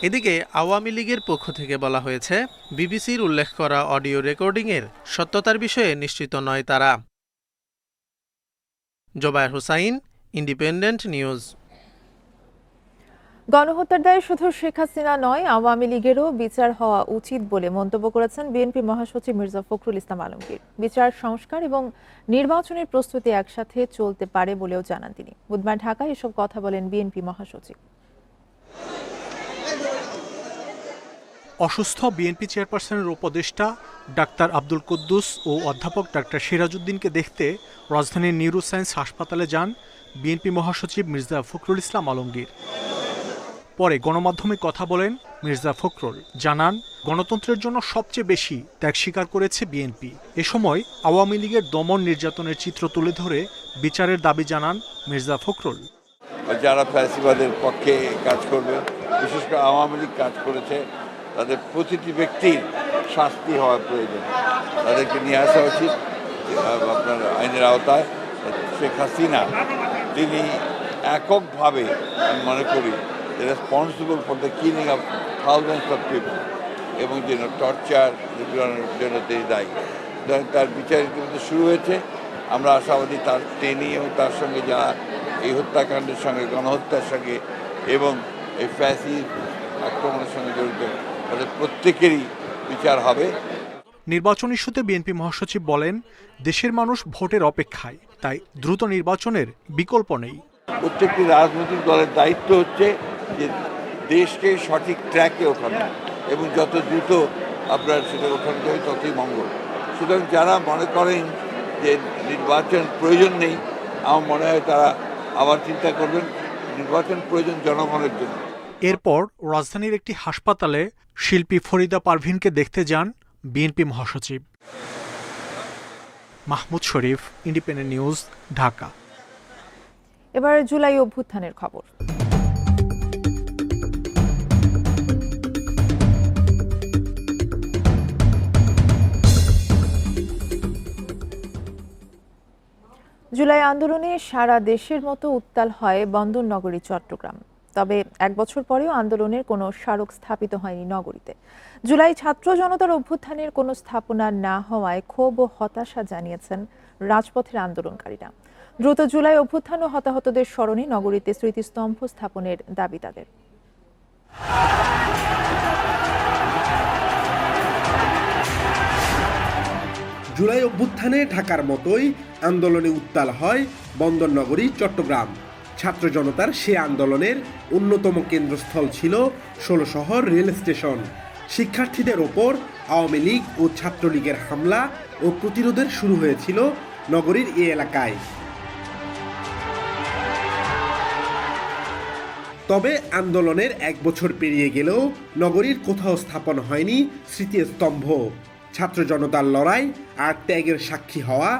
[SPEAKER 19] এদিকে আওয়ামী লীগের পক্ষ থেকে বলা হয়েছে, বিবিসির উল্লেখ করা অডিও রেকর্ডিংয়ের সত্যতার বিষয়ে নিশ্চিত নয় তারা। Zobayer Hossain, Independent News.
[SPEAKER 1] গণহত্যার দায়ে শুধু শেখ হাসিনা নয়, আওয়ামী লীগেরও বিচার হওয়া উচিত বলে মন্তব্য করেছেন বিএনপি মহাসচিব মির্জা ফখরুল ইসলাম আলমগীর। বিচার, সংস্কার এবং নির্বাচনের প্রস্তুতি একসাথে চলতে পারে বলেও জানান তিনি। বুধবার ঢাকায় এসব কথা বলেন বিএনপি মহাসচিব।
[SPEAKER 20] অসুস্থ বিএনপি চেয়ারপারসনের উপদেষ্টা ডাক্তার আব্দুল কুদ্দুস ও অধ্যাপক ডাক্তার সিরাজউদ্দিনকে দেখতে রাজধানীর নিউরোসায়েন্স হাসপাতালে যান বিএনপি মহাসচিব মির্জা ফখরুল ইসলাম আলমগীর। পরে গণমাধ্যমে কথা বলেন মির্জা ফখরুল, জানান গণতন্ত্রের জন্য সবচেয়ে বেশি ত্যাগ স্বীকার করেছে বিএনপি। এ সময় আওয়ামী লীগের দমন নির্যাতনের চিত্র তুলে ধরে বিচারের দাবি জানান মির্জা ফখরুল।
[SPEAKER 21] যারা ফ্যাসিবাদের পক্ষে কাজ করবে, বিশেষ করে আওয়ামী লীগ কাজ করেছে, তাদের প্রতিটি ব্যক্তির শাস্তি হওয়া প্রয়োজন। তাদেরকে নিয়ে আসা উচিত আপনার আইনের আওতায়। শেখ হাসিনা তিনি এককভাবে, আমি মনে করি, responsible for the killing of thousands of people এবং যেন টর্চার নিপীড়নের জন্য তিনি দায়ী। তার বিচার ইতিমধ্যে শুরু হয়েছে। আমরা আশাবাদী তার তিনি এবং তার সঙ্গে যারা এই হত্যাকাণ্ডের সঙ্গে, গণহত্যার সঙ্গে এবং এই ফ্যাসিস্ট আক্রমণের সঙ্গে জড়িত, তাদের প্রত্যেকেরই বিচার হবে।
[SPEAKER 20] নির্বাচন ইস্যুতে বিএনপি মহাসচিব বলেন, দেশের মানুষ ভোটের অপেক্ষায়, তাই দ্রুত নির্বাচনের বিকল্প নেই।
[SPEAKER 21] প্রত্যেকটি রাজনৈতিক দলের দায়িত্ব হচ্ছে যে দেশকে সঠিক ট্র্যাকে ওঠানো, এবং যত দ্রুত আপনার সেটা ওঠানো যায় ততই মঙ্গল। সুতরাং যারা মনে করেন যে নির্বাচন প্রয়োজন নেই, আমার মনে হয় তারা আবার চিন্তা করবেন। নির্বাচন প্রয়োজন জনগণের জন্য।
[SPEAKER 20] এরপর রাজধানীর একটি হাসপাতালে শিল্পী ফরিদা পারভিনকে দেখতে যান বিএনপি মহাসচিব। মাহমুদ শরীফ, ইন্ডিপেন্ডেন্ট নিউজ, ঢাকা।
[SPEAKER 1] এবার জুলাই অভ্যুত্থানের খবর। জুলাই আন্দোলনে সারা দেশের মতো উত্তাল হয় বন্দরনগরী চট্টগ্রাম। তবে এক বছর পরেও আন্দোলনের কোনো স্মারক স্থাপিত হয়নি নগরীতে। জুলাই ছাত্র জনতার অভ্যুত্থানের কোনো স্থাপনা না হওয়ায় ক্ষোভ ও হতাশা জানিয়েছেন রাজপথের আন্দোলনকারীরা। দ্রুত জুলাই অভ্যুত্থান ও হতাহতদের স্মরণে নগরীতে স্মৃতিস্তম্ভ স্থাপনের দাবি তাদের।
[SPEAKER 22] জুলাই অভ্যুত্থানে ঢাকার মতোই আন্দোলনে উত্তাল হয় বন্দরনগরী চট্টগ্রাম। ছাত্র জনতার সে আন্দোলনের অন্যতম কেন্দ্রস্থল ছিল ১৬ শহর রেল স্টেশন। শিক্ষার্থীদের ওপর আওয়ামী লীগ ও ছাত্রলীগের হামলা ও প্রতিরোধের শুরু হয়েছিল নগরীর এ এলাকায়। তবে আন্দোলনের এক বছর পেরিয়ে গেলেও নগরীর কোথাও স্থাপন হয়নি স্মৃতিস্তম্ভ। ছাত্র জনতার লড়াই আর ত্যাগের সাক্ষী হওয়া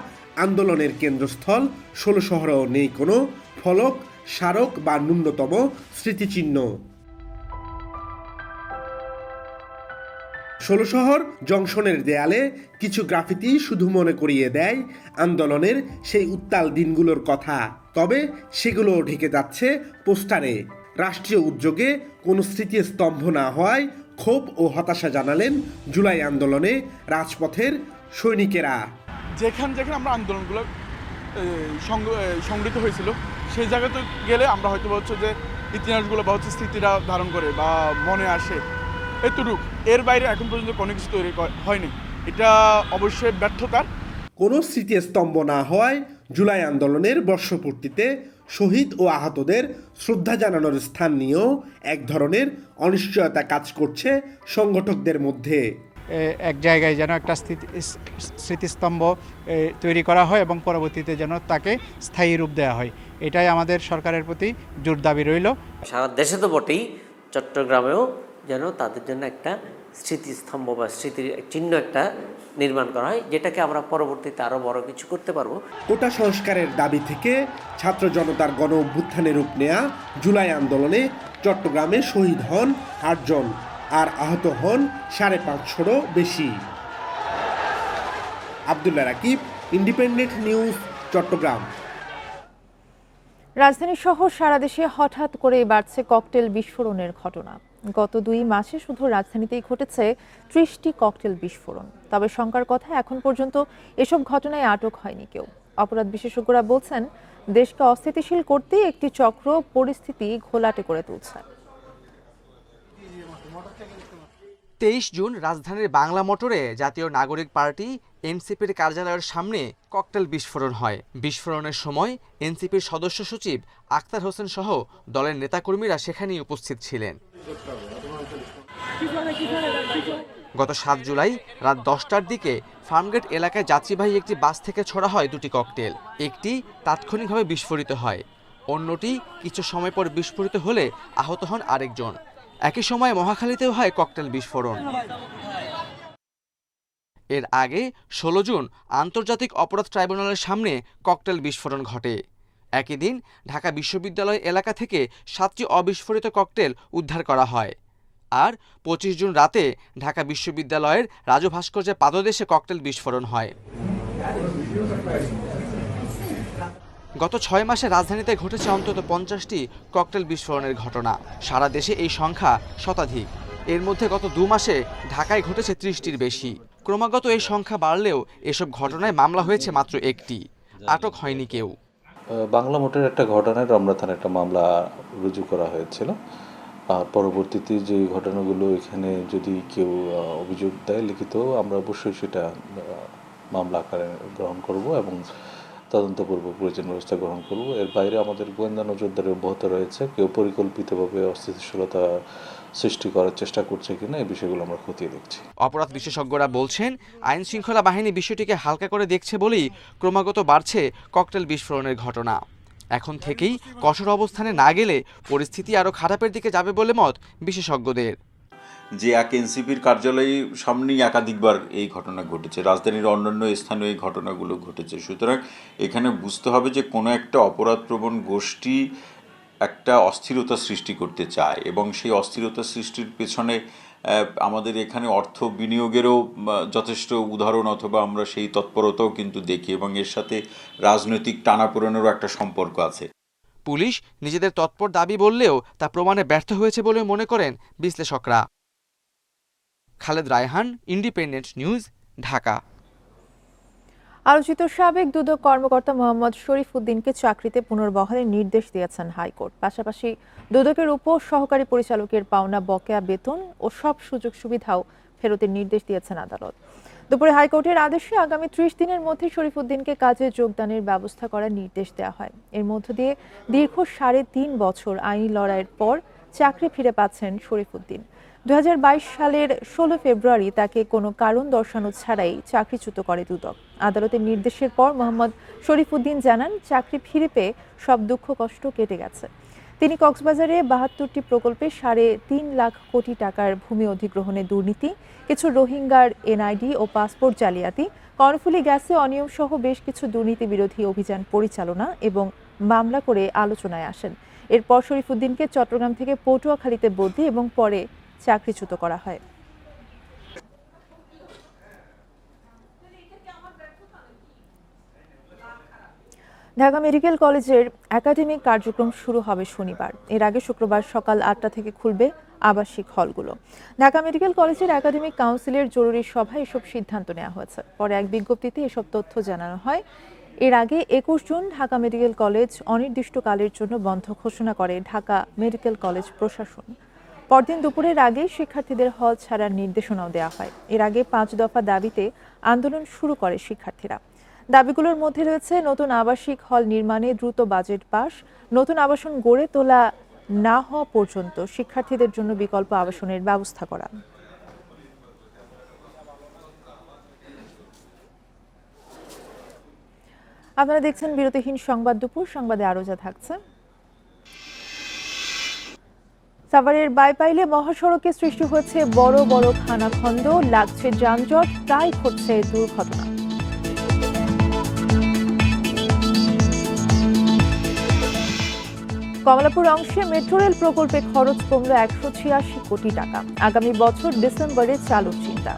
[SPEAKER 22] আন্দোলনের কেন্দ্রস্থল ১৬ শহরেও নেই কোনো ফলক, স্মারক বা ন্যূনতম স্মৃতিচিহ্ন। ১৬ শহর জংশনের দেয়ালে কিছু গ্রাফিতি শুধু মনে করিয়ে দেয় আন্দোলনের সেই উত্তাল দিনগুলোর কথা। তবে সেগুলো ঢেকে যাচ্ছে পোস্টারে। রাষ্ট্রীয় উদ্যোগে কোনো স্মৃতিস্তম্ভ না হওয়ায় ক্ষোভ ও হতাশা জানালেন জুলাই আন্দোলনে রাজপথের সৈনিকেরা।
[SPEAKER 23] যেখানে আমরা আন্দোলনগুলো সংগঠিত হয়েছিল সেই জায়গাতে গেলে আমরা হয়তো হচ্ছে যে ইতিহাসগুলো বা হচ্ছে স্মৃতিটা ধারণ করে বা মনে আসে এতটুকু। এর বাইরে এখন পর্যন্ত কোনো কিছু তৈরি হয়নি। এটা অবশ্যই ব্যর্থতার।
[SPEAKER 22] কোনো স্মৃতিস্তম্ভ না হওয়ায় জুলাই আন্দোলনের বর্ষপূর্তিতে শহীদ ও আহতদের শ্রদ্ধা জানানোর স্থান নিয়েও এক ধরনের অনিশ্চয়তা কাজ করছে সংগঠকদের মধ্যে।
[SPEAKER 3] এক জায়গায় যেন একটা স্মৃতিস্তম্ভ তৈরি করা হয় এবং পরবর্তীতে যেন তাকে স্থায়ী রূপ দেওয়া হয়, এটাই আমাদের সরকারের প্রতি জোর দাবি রইল।
[SPEAKER 4] সারা দেশে তো বটেই, চট্টগ্রামেও যেন তাদের জন্য একটা স্মৃতিস্তম্ভ বা স্মৃতির চিহ্ন একটা নির্মাণ করা হয়, যেটাকে আমরা পরবর্তীতে আরও বড় কিছু করতে পারবো।
[SPEAKER 22] কোটা সংস্কারের দাবি থেকে ছাত্র জনতার গণ অভ্যুত্থানে রূপ নেয়া জুলাই আন্দোলনে চট্টগ্রামে শহীদ হন ৮ জন আর আহত হন ৫৫০'রও বেশি। Abdullah Rakib, Independent News, Chattogram.
[SPEAKER 1] রাজধানী সহ সারা দেশে হঠাৎ করে বাড়ছে ককটেল বিস্ফোরণের ঘটনা। গত 2 মাসে শুধু রাজধানীতেই ঘটেছে 30টি ককটেল বিস্ফোরণ। তবে শঙ্কার কথা, এখন পর্যন্ত এসব ঘটনায় আটক হয়নি কেউ। অপরাধ বিশেষজ্ঞরা বলছেন, দেশকে অস্থিতিশীল করতে একটি চক্র পরিস্থিতি ঘোলাটে করে তুলছে।
[SPEAKER 5] 23 জুন রাজধানীর বাংলা মোটরে জাতীয় নাগরিক পার্টি এনসিপির কার্যালয়ের সামনে ককটেল বিস্ফোরণ হয়। বিস্ফোরণের সময় এনসিপির সদস্য সচিব আক্তার হোসেন সহ দলের নেতাকর্মীরা সেখানেই উপস্থিত ছিলেন। গত 7 জুলাই রাত 10টার দিকে ফার্মগেট এলাকায় যাত্রীবাহী একটি বাস থেকে ছোড়া হয় 2টি ককটেল। একটি তাৎক্ষণিকভাবে বিস্ফোরিত হয়, অন্যটি কিছু সময় পর বিস্ফোরিত হলে আহত হন আরেকজন। একই সময় মহাখালীতেও হয় ককটেল বিস্ফোরণ। এর আগে 16 জুন আন্তর্জাতিক অপরাধ ট্রাইব্যুনালের সামনে ককটেল বিস্ফোরণ ঘটে। একই দিন ঢাকা বিশ্ববিদ্যালয় এলাকা থেকে 7টি অবিস্ফোরিত ককটেল উদ্ধার করা হয়। আর 25 জুন রাতে ঢাকা বিশ্ববিদ্যালয়ের রাজু ভাস্কর্যের পাদদেশে ককটেল বিস্ফোরণ হয়। গত 6 মাসে রাজধানীতে ঘটেছে অন্তত 50টি ককটেল বিস্ফোরণের ঘটনা। সারা দেশে এই সংখ্যা শতাধিক। এর মধ্যে গত 2 মাসে ঢাকায় ঘটেছে 30টির বেশি। ক্রমাগত এই সংখ্যা বাড়লেও এসব ঘটনায় মামলা হয়েছে মাত্র 1টি, আটক হয়নি কেউ।
[SPEAKER 24] বাংলা মোটরের একটা ঘটনায় রমনা থানায় একটা মামলা রুজু করা হয়েছিল। আর পরবর্তীতে যে ঘটনাগুলো এখানে যদি কেউ অভিযোগ দেয় লিখিত, আমরা অবশ্যই সেটা মামলা আকারে গ্রহণ করব এবং তদন্তপূর্বক প্রয়োজনীয় ব্যবস্থা গ্রহণ করব। এর বাইরে আমাদের গোয়েন্দা নজরদারি অব্যাহত রয়েছে। কেউ পরিকল্পিতভাবে অস্থিতিশীলতা সৃষ্টি করার চেষ্টা করছে কিনা এই বিষয়গুলো আমরা খতিয়ে দেখছি।
[SPEAKER 5] অপরাধ বিশেষজ্ঞরা বলছেন, আইন শৃঙ্খলা বাহিনী বিষয়টিকে হালকা করে দেখছে বলেই ক্রমাগত বাড়ছে ককটেল বিস্ফোরণের ঘটনা। এখন থেকেই কঠোর অবস্থানে না গেলে পরিস্থিতি আরও খারাপের দিকে যাবে বলে মত বিশেষজ্ঞদের।
[SPEAKER 25] যে এক এনসিপির কার্যালয়ের সামনেই একাধিকবার এই ঘটনা ঘটেছে, রাজধানীর অন্যান্য স্থানে এই ঘটনাগুলো ঘটেছে। সুতরাং এখানে বুঝতে হবে যে কোনো একটা অপরাধপ্রবণ গোষ্ঠী একটা অস্থিরতা সৃষ্টি করতে চায় এবং সেই অস্থিরতা সৃষ্টির পেছনে আমাদের এখানে অর্থ বিনিয়োগেরও যথেষ্ট উদাহরণ অথবা আমরা সেই তৎপরতাও কিন্তু দেখি এবং এর সাথে রাজনৈতিক টানাপোড়েনেরও একটা সম্পর্ক আছে।
[SPEAKER 5] পুলিশ নিজেদের তৎপর দাবি বললেও তা প্রমাণে ব্যর্থ হয়েছে বলে মনে করেন বিশ্লেষকরা। Khaled Raihan, independent news, Dhaka.
[SPEAKER 1] আলোচিত সাবেক দুদক কর্মকর্তা মোহাম্মদ শরীফ উদ্দিনকে চাকরিতে পুনর্বহালের নির্দেশ দিয়েছেন হাইকোর্ট। পাশাপাশি দুদকের উপ সহকারী পরিচালকের পাওনা বকেয়া বেতন ও সব সুযোগ সুবিধাও ফেরতের নির্দেশ দিয়েছেন আদালত। দুপুরে হাইকোর্টের আদেশে আগামী 30 দিনের মধ্যে শরীফ উদ্দিনকে কাজে যোগদানের ব্যবস্থা করার নির্দেশ দেওয়া হয়। এর মধ্য দিয়ে দীর্ঘ 3.5 বছর আইনি লড়াইয়ের পর চাকরি ফিরে পাচ্ছেন শরীফ উদ্দিন। 2022 সালের 16 ফেব্রুয়ারি তাকে কোনো কারণ দর্শানো ছাড়াই চাকরিচ্যুত করে দুদক। আদালতের নির্দেশের পর মোহাম্মদ শরীফ উদ্দিন জানান, চাকরি ফিরে পেয়ে সব দুঃখ কষ্ট কেটে গেছে। তিনি কক্সবাজারে 72টি প্রকল্পে 3.5 লাখ কোটি টাকার ভূমি অধিগ্রহণের দুর্নীতি, কিছু রোহিঙ্গার এনআইডি ও পাসপোর্ট জালিয়াতি, কর্ণফুলী গ্যাসে অনিয়ম সহ বেশ কিছু দুর্নীতি বিরোধী অভিযান পরিচালনা এবং মামলা করে আলোচনায় আসেন। এরপর শরীফ উদ্দিনকে চট্টগ্রাম থেকে পটুয়াখালীতে বদলি এবং পরে চাকরিচ্যুত করা হয়। ঢাকা মেডিকেল কলেজের একাডেমিক কার্যক্রম শুরু হবে শনিবার। এর আগে শুক্রবার সকাল 8টা থেকে খুলবে আবাসিক হলগুলো। ঢাকা মেডিকেল কলেজের একাডেমিক কাউন্সিলের জরুরি সভায় এসব সিদ্ধান্ত নেওয়া হয়েছে। পরে এক বিজ্ঞপ্তিতে এসব তথ্য জানানো হয়। এর আগে 21 জুন ঢাকা মেডিকেল কলেজ অনির্দিষ্টকালের জন্য বন্ধ ঘোষণা করে ঢাকা মেডিকেল কলেজ প্রশাসন। পরদিন দুপুরের আগে শিক্ষার্থীদের হল ছাড়ার নির্দেশনাও দেওয়া হয়। এর আগে 5 দফা দাবিতে আন্দোলন শুরু করে শিক্ষার্থীরা। দাবিগুলোর মধ্যে রয়েছে নতুন আবাসিক হল নির্মাণে দ্রুত বাজেট পাস, নতুন আবাসন গড়ে তোলা না হওয়া পর্যন্ত শিক্ষার্থীদের জন্য বিকল্প আবাসনের ব্যবস্থা করা। আপনারা দেখছেন বিরতিহীন সংবাদ দুপুর। সংবাদে আরো যা থাকছে। সাভারের বাইপাইলে মহাসড়কে সৃষ্টি হয়েছে বড় বড় খানাখন্দ, লাগছে যানজট, প্রায় ঘটছে দুর্ঘটনা। কমলাপুর অংশে মেট্রো রেল প্রকল্পে খরচ কমল 186 কোটি টাকা। আগামী বছর ডিসেম্বরে চালুর চিন্তা।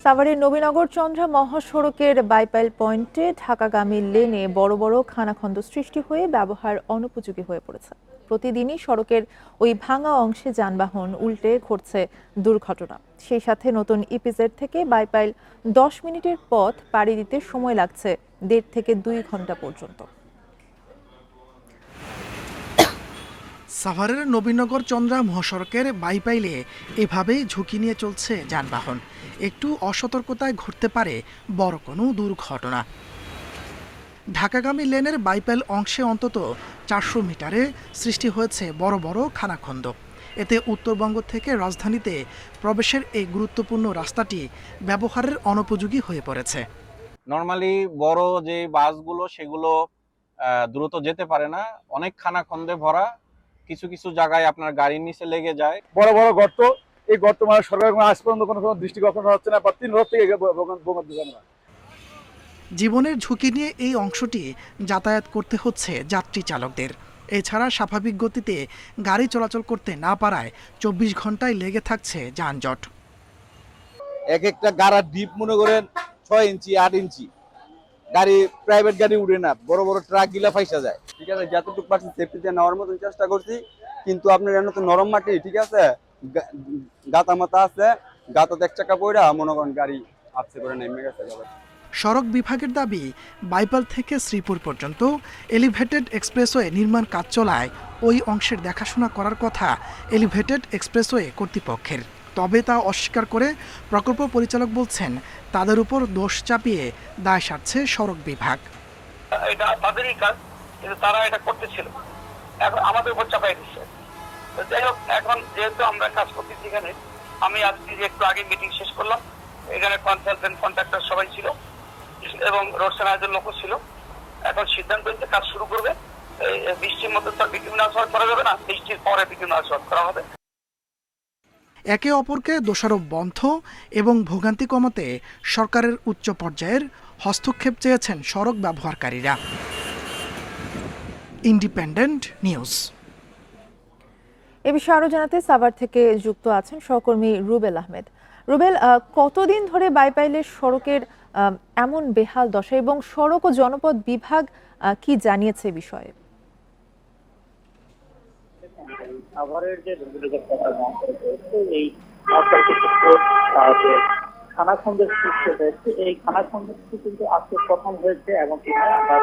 [SPEAKER 1] সাভারের নবীনগর চন্দ্রা মহাসড়কের বাইপাইল পয়েন্টে ঢাকাগামী লেনে বড় বড় খানাখন্দ সৃষ্টি হয়ে ব্যবহার অনুপযোগী হয়ে পড়েছে। প্রতিদিনই সড়কের ওই ভাঙা অংশে যানবাহন উল্টে ঘটছে দুর্ঘটনা। সেই সাথে নতুন ইপিজেড থেকে বাইপাইল 10 মিনিটের পথ পাড়ি দিতে সময় লাগছে 1.5 থেকে 2 ঘন্টা পর্যন্ত।
[SPEAKER 2] সাভারের নবীনগর চন্দ্রা মহাসড়কের বাইপাইলে এভাবেই ঝুঁকি নিয়ে চলছে যানবাহন। একটু অসতর্কতায় ঘটতে পারে বড় কোনো দুর্ঘটনা। ঢাকাগামী লেনের বাইপাইল অংশে অন্তত 400 মিটারে সৃষ্টি হয়েছে বড় বড় খানাখন্দ। এতে উত্তরবঙ্গ থেকে রাজধানীতে প্রবেশের এই গুরুত্বপূর্ণ রাস্তাটি ব্যবহারের অনুপযোগী হয়ে পড়েছে।
[SPEAKER 6] নরমালি বড় যে বাসগুলো সেগুলো দ্রুত যেতে পারে না, অনেক খানাখন্দে ভরা। কিছু কিছু জায়গায় আপনার গাড়ির নিচে লেগে যায়।
[SPEAKER 7] বড় বড় গর্ত, এই গর্ত মানে সরকার আজ পর্যন্ত কোনো দৃষ্টি কখনো হচ্ছে না, বা 3 বছর থেকে
[SPEAKER 2] জীবনের ঝুঁকি নিয়ে এই অংশটি যাতায়াত করতে হচ্ছে যাত্রী চালকদের। এছাড়া স্বাভাবিক গতিতে গাড়ি চলাচল করতে না পারায় 24 ঘন্টায় লেগে থাকছে যানজট।
[SPEAKER 7] এক একটা গাড়ার ডিপ মনে করেন 6 ইঞ্চি 8 ইঞ্চি, গাড়ি প্রাইভেট গাড়ি উঠে না, বড় বড় ট্রাক গিলা ফাইসা যায়। ঠিক আছে, যতটুকু পারছি সেফটিতে নেওয়ার মতন চেষ্টা করছি, কিন্তু আপনার এখানে তো নরম মাটি, ঠিক আছে, গাতা মাথা আছে, গাতাতে 1 চাকা পড়া মনে করেন গাড়ি আপসে করে নেমে গেছে।
[SPEAKER 2] সড়ক বিভাগের দাবি, বাইপাল থেকে শ্রীপুর পর্যন্ত এলিভেটেড এক্সপ্রেসওয়ে নির্মাণ কাজ চলায় ওই অংশের দেখাশোনা করার কথা এলিভেটেড এক্সপ্রেসওয়ে কর্তৃপক্ষের। তবে তা অস্বীকার করে প্রকল্প পরিচালক বলছেন, তাদের উপর দোষ চাপিয়ে দায় সারছে সড়ক বিভাগ।
[SPEAKER 9] এটা তাদেরই কাজ, কিন্তু তারা এটা করতেছিল, এখন আমাদের উপর চাপাই দিচ্ছে। যাই হোক, এখন যেহেতু আমরা কাজ করতেছি এখানে, আমি আজকে একটু আগে মিটিং শেষ করলাম, এখানে কনসালটেন্ট কন্ট্রাক্টর সবাই ছিল এবং রোড সাইনাইজের লোকও ছিল। এখন সিদ্ধান্ত হচ্ছে কাজ শুরু করবে। বৃষ্টির মধ্যে তো বিটুমিন আসওয়ার্ক করা যাবে না, বৃষ্টির পরে বিটুমিন আসওয়ার্ক করা হবে।
[SPEAKER 2] একে অপরকে দোষারোপ বন্ধ এবং ভোগান্তি কমাতে সরকারের উচ্চ পর্যায়ের হস্তক্ষেপ চেয়েছেন সড়ক ব্যবহারকারীরা। Independent news.
[SPEAKER 1] এ বিষয়ে আরো জানাতে সাভার থেকে যুক্ত আছেন সহকর্মী রুবেল আহমেদ। রুবেল, কতদিন ধরে বাইপাইলের সড়কের এমন বেহাল দশা এবং সড়ক ও জনপদ বিভাগ কি জানিয়েছে বিষয়ে?
[SPEAKER 10] সাভারের যে এই খানাখন্দের সৃষ্টি হয়েছে, এই খানাখন্দের কিন্তু আজকে প্রথম হয়েছে এমনটি নয়, আমরা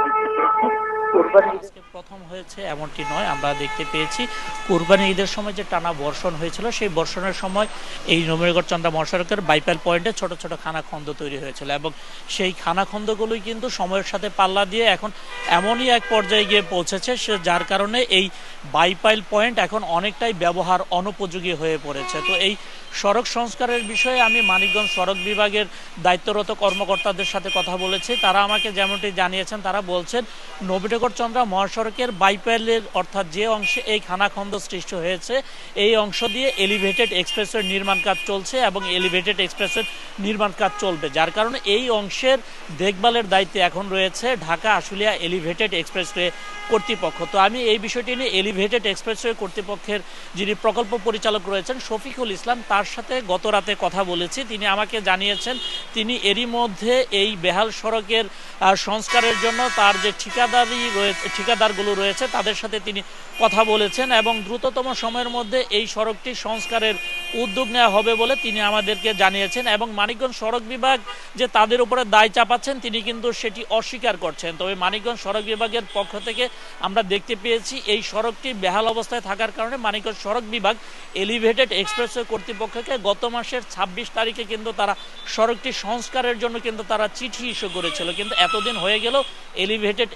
[SPEAKER 26] প্রথম হয়েছে এমনটি নয়, আমরা দেখতে পেয়েছি কোরবানি ঈদের সময় যে টানা বর্ষণ হয়েছিল, সেই বর্ষণের সময় এই নবীনগর চন্দ্রা মহাসড়কের বাইপাইল পয়েন্টে ছোট ছোট খানাখন্দ তৈরি হয়েছিল এবং সেই খানাখন্দগুলোই কিন্তু সময়ের সাথে পাল্লা দিয়ে এখন এমনই এক পর্যায়ে গিয়ে পৌঁছেছে, যার কারণে এই বাইপাইল পয়েন্ট এখন অনেকটাই ব্যবহার অনুপযোগী হয়ে পড়েছে। তো এই সড়ক সংস্কারের বিষয়ে আমি মানিকগঞ্জ সড়ক বিভাগের দায়িত্বরত কর্মকর্তাদের সাথে কথা বলেছি। তারা আমাকে যেমনটি জানিয়েছেন, তারা বলছেন নবীনগর চন্দ্রা মহাসড়কের বাইপাইলের অর্থাৎ যে অংশে এই খানাখন্দ সৃষ্টি হয়েছে, এই অংশ দিয়ে এলিভেটেড এক্সপ্রেসওয়ের নির্মাণ কাজ চলছে এবং এলিভেটেড এক্সপ্রেসওয়ের নির্মাণ কাজ চলবে, যার কারণে এই অংশের দেখভালের দায়িত্বে এখন রয়েছে ঢাকা আশুলিয়া এলিভেটেড এক্সপ্রেসওয়ে কর্তৃপক্ষ। তো আমি এই বিষয়টি নিয়ে এলিভেটেড এক্সপ্রেসওয়ে কর্তৃপক্ষের যিনি প্রকল্প পরিচালক রয়েছেন শফিকুল ইসলাম, তার সাথে গত রাতে কথা বলেছি। তিনি আমাকে জানিয়েছেন তিনি এরই মধ্যে এই বেহাল সড়কের সংস্কারের জন্য তার যে ঠিকাদারগুলো রয়েছে তাদের সাথে তিনি কথা বলেছেন এবং দ্রুততম সময়ের মধ্যে এই সড়কটি সংস্কারের উদ্যোগ নেওয়া হবে বলে তিনি আমাদেরকে জানিয়েছেন এবং মানিকগঞ্জ সড়ক বিভাগ যে তাদের উপরে দায় চাপাচ্ছেন তিনি কিন্তু সেটি অস্বীকার করছেন। তবে মানিকগঞ্জ সড়ক বিভাগের পক্ষ থেকে আমরা দেখতে পেয়েছি এই সড়কটি বেহাল অবস্থায় থাকার কারণে মানিকগঞ্জ সড়ক বিভাগ এলিভেটেড এক্সপ্রেসওয়ে কর্তৃপক্ষকে গত মাসের 26 তারিখে কিন্তু তারা সড়কটি সংস্কারের জন্য কিন্তু তারা চিঠি ইস্যু করেছিল, কিন্তু এতদিন হয়ে গেল এলিভেটেড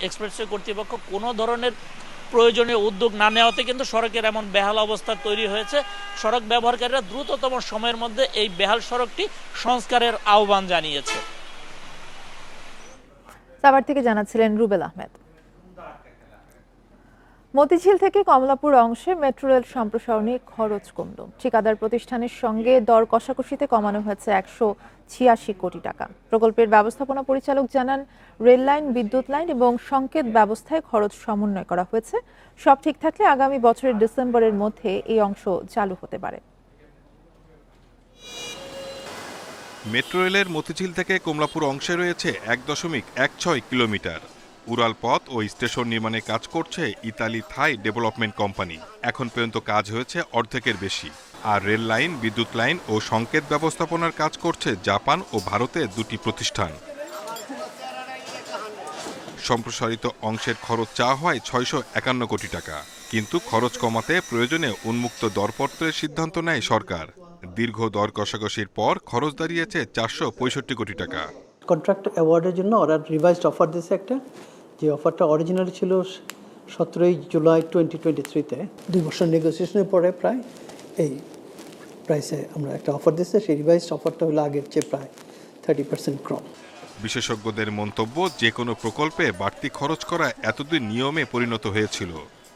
[SPEAKER 26] এক্সপ্রেসওয়ে কর্তৃপক্ষ কোনো ধরনের প্রয়োজনীয় উদ্যোগ না নেওয়াতে কিন্তু সড়কের এমন বেহাল অবস্থা তৈরি হয়েছে। সড়ক ব্যবহারকারীরা দ্রুততম সময়ের মধ্যে এই বেহাল সড়কটি সংস্কারের আহ্বান জানিয়েছে।
[SPEAKER 1] সাভার থেকে জানাচ্ছিলেন রুবেল আহমেদ। মতিঝিল থেকে কমলাপুর অংশে মেট্রো রেল সম্প্রসারণে খরচ কমল। ঠিকাদার প্রতিষ্ঠানের সঙ্গে দর কষাকষিতে কমানো হয়েছে 186 কোটি টাকা। প্রকল্পের ব্যবস্থাপনা পরিচালক জানান, রেল লাইন, বিদ্যুৎ লাইন এবং সংকেত ব্যবস্থায় খরচ সমন্বয় করা হয়েছে। সব ঠিক থাকলে আগামী বছরের ডিসেম্বরের মধ্যে এই অংশ চালু হতে পারে।
[SPEAKER 8] মেট্রো রেলের মতিঝিল থেকে কমলাপুর অংশে রয়েছে 1.16 কিলোমিটার। উড়াল পথ ও স্টেশন নির্মাণে কাজ করছে ইতালি থাই ডেভেলপমেন্ট কোম্পানি। এখন পর্যন্ত কাজ হয়েছে অর্ধেকের বেশি। আর রেল লাইন, বিদ্যুৎ লাইন ও সংকেত ব্যবস্থাপনার কাজ করছে জাপান ও ভারতের দুটি প্রতিষ্ঠান। সম্প্রসারিত অংশের খরচ চাওয়া হয় 651 কোটি টাকা, কিন্তু খরচ কমাতে প্রয়োজনে উন্মুক্ত দরপত্রের সিদ্ধান্ত নেয় সরকার। দীর্ঘ দর কষাকষির পর খরচ দাঁড়িয়েছে 465 কোটি টাকা।
[SPEAKER 11] কন্ট্রাক্ট অ্যাওয়ার্ডের জন্য ওরা রিভাইজড অফার দিয়েছে একটা, যে অফারটা অরিজিনালি ছিল 17 জুলাই 2023-তে। 2 বছর নেগোসিয়েশনের পরে প্রায় এই প্রাইসে আমরা একটা অফার দিয়েছে। সেই রিভাইজড অফারটা হলো আগের চেয়ে প্রায় 30% কম।
[SPEAKER 8] বিশেষজ্ঞদের মন্তব্য, যে কোনো প্রকল্পে বাড়তি খরচ করা এতদিন নিয়মে পরিণত হয়েছিল,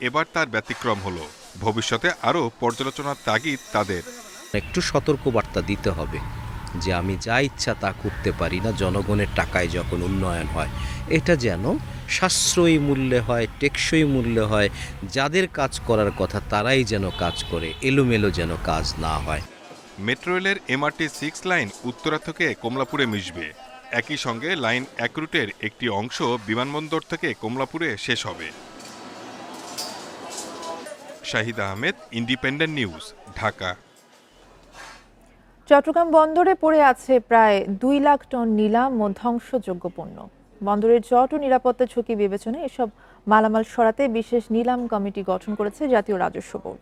[SPEAKER 8] এবার তার ব্যতিক্রম হলো। ভবিষ্যতে আরও পর্যালোচনার তাগিদ তাদের।
[SPEAKER 12] একটু সতর্কবার্তা দিতে হবে যে আমি যা ইচ্ছা তা করতে পারি না। জনগণের টাকায় যখন উন্নয়ন হয়, এটা যেন সাশ্রয়ী মূল্যে হয়, টেকসই মূল্যে হয়। যাদের কাজ করার কথা তারাই যেন কাজ করে, এলোমেলো যেন কাজ না হয়।
[SPEAKER 8] মেট্রো রেলের MRT 6 লাইন উত্তরা থেকে কমলাপুরে মিশবে। একই সঙ্গে লাইন 1 রুটের একটি অংশ বিমানবন্দর থেকে কমলাপুরে শেষ হবে। Shahid Ahmed, independent news, Dhaka.
[SPEAKER 1] চট্টগ্রাম বন্দরে পড়ে আছে প্রায় 2 লাখ টন নিলাম ও ধ্বংসযোগ্য পণ্য। বন্দরের জট ও নিরাপত্তা ঝুঁকি বিবেচনায় এসব মালামাল সরাতে বিশেষ নিলাম কমিটি গঠন করেছে জাতীয় রাজস্ব বোর্ড।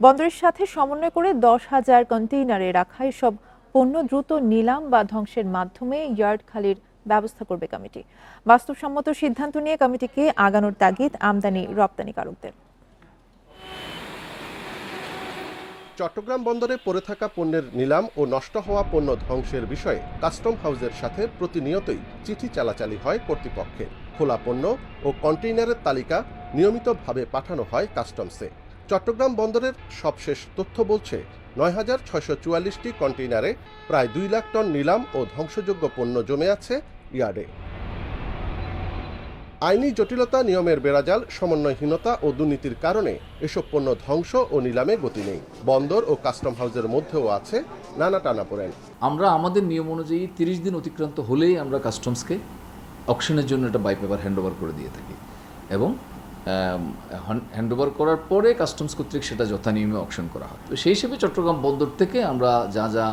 [SPEAKER 1] বন্দরের সাথে সমন্বয় করে 10,000 কন্টেইনারে রাখা এসব পণ্য দ্রুত নিলাম বা ধ্বংসের মাধ্যমে ইয়ার্ড খালির ব্যবস্থা করবে কমিটি। বাস্তবসম্মত সিদ্ধান্ত নিয়ে কমিটিকে আগানোর তাগিদ আমদানি রপ্তানিকারকদের।
[SPEAKER 13] চট্টগ্রাম বন্দরে পড়ে থাকা পণ্যের নিলাম ও নষ্ট হওয়া পণ্য ধ্বংসের বিষয়ে কাস্টম হাউসের সাথে প্রতিনিয়তই চিঠি চালাচালি হয় কর্তৃপক্ষের। খোলা পণ্য ও কন্টেইনারের তালিকা নিয়মিতভাবে পাঠানো হয় কাস্টমসে। চট্টগ্রাম বন্দরের সবশেষ তথ্য বলছে 9,644টি কন্টেইনারে প্রায় 2 লাখ টন নিলাম ও ধ্বংসযোগ্য পণ্য জমে আছে ইয়ার্ডে। আইনি জটিলতা, নিয়মের বেড়াজাল, সমন্বয়হীনতা ও দুর্নীতির কারণে এসব পণ্য ধ্বংস ও নিলামে গতি নেই। বন্দর ও কাস্টম হাউসের মধ্যেও আছে নানা টানাপোড়েন।
[SPEAKER 14] আমরা আমাদের নিয়ম অনুযায়ী 30 দিন অতিক্রান্ত হলেই আমরা কাস্টমসকে অকশনের জন্য একটা বাই পেপার হ্যান্ডওভার করে দিয়ে থাকি এবং হ্যান্ডওভার করার পরে কাস্টমস কর্তৃক সেটা যথানিয়মে অকশন করা হয়। তো সেই হিসেবে চট্টগ্রাম বন্দর থেকে আমরা যা যা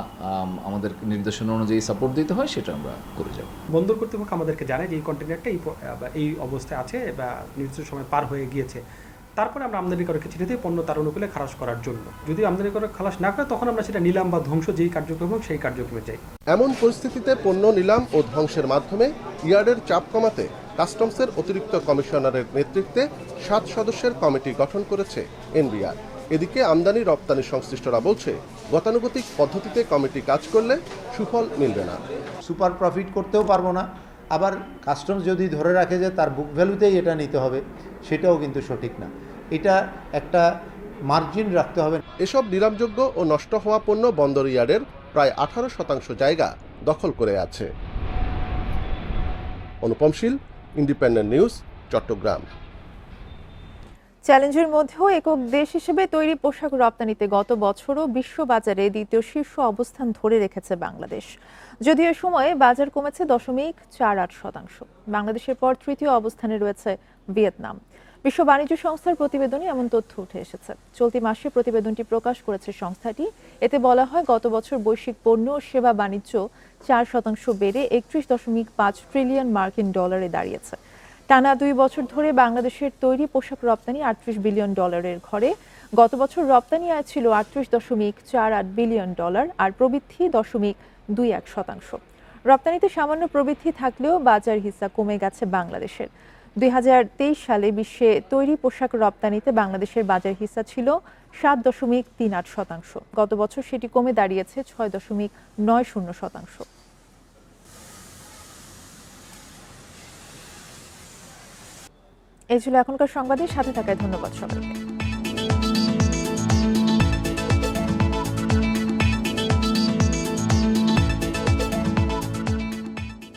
[SPEAKER 14] আমাদের নির্দেশনা অনুযায়ী সাপোর্ট দিতে হয় সেটা আমরা করে যাব।
[SPEAKER 16] বন্দর কর্তৃপক্ষ আমাদেরকে জানায় যে এই কন্টেইনারটা এই অবস্থায় আছে বা নির্দিষ্ট সময় পার হয়ে গিয়েছে। তারপরে আমরা আমদানিকারককে চিঠি দিই পণ্য তার অনুকূলে খালাস করার জন্য। যদি আমদানিকারক খালাস না করে তখন আমরা সেটা নিলাম বা ধ্বংস যেই কার্যক্রম হোক সেই কার্যক্রমে যাই।
[SPEAKER 13] এমন পরিস্থিতিতে পণ্য নিলাম ও ধ্বংসের মাধ্যমে ইয়ার্ডের চাপ কমাতে কাস্টমসের অতিরিক্ত কমিশনারের নেতৃত্বে 7 সদস্যের কমিটি গঠন করেছে এনবিআর। এদিকে আমদানি রপ্তানি সংশ্লিষ্টরা বলছে, গতানুগতিক পদ্ধতিতে কমিটি কাজ করলে সুফল মিলবে না।
[SPEAKER 27] সুপার প্রফিট করতেও পারবো না, আবার কাস্টমস যদি ধরে রাখে যে তার বুক ভ্যালুতেই এটা নিতে হবে, সেটাও কিন্তু সঠিক না। এটা একটা মার্জিন রাখতে হবে।
[SPEAKER 13] এসব নিলামযোগ্য ও নষ্ট হওয়া পণ্য বন্দর ইয়ার্ডের প্রায় 18% জায়গা দখল করে আছে। অনুপম শীল, ইন্ডিপেন্ডেন্ট নিউজ, চট্টগ্রাম।
[SPEAKER 1] চ্যালেঞ্জের মধ্যেও একক দেশ হিসেবে তৈরি পোশাক রপ্তানিতে গত বছরও বিশ্ববাজারে দ্বিতীয় শীর্ষ অবস্থান ধরে রেখেছে বাংলাদেশ। যদিও এ সময়ে বাজার কমেছে 0.48%। বাংলাদেশের পর তৃতীয় অবস্থানে রয়েছে ভিয়েতনাম। বিশ্ব বাণিজ্য সংস্থার প্রতিবেদনে এমন তথ্য উঠে এসেছে। চলতি মাসে প্রতিবেদনটি প্রকাশ করেছে সংস্থাটি। এতে বলা হয়, গত বছর বৈশ্বিক পণ্য ও সেবা বাণিজ্য 4% বেড়ে 31.5 ট্রিলিয়ন মার্কিন ডলারে দাঁড়িয়েছে। টানা 2 বছর ধরে বাংলাদেশের তৈরি পোশাক রপ্তানি 38 বিলিয়ন ডলারের ঘরে। গত বছর রপ্তানি আয় ছিল 38.48 বিলিয়ন ডলার আর প্রবৃদ্ধি 0.21%। রপ্তানিতে সামান্য প্রবৃদ্ধি থাকলেও বাজার হিস্সা কমে গেছে বাংলাদেশের। 2023 সালে বিশ্বে তৈরি পোশাক রপ্তানিতে বাংলাদেশের বাজার হিস্সা ছিল 7.38%। গত বছর সেটি কমে দাঁড়িয়েছে 6.90%। এই ছিল এখনকার সংবাদের সাথে থাকায় ধন্যবাদ সবাইকে।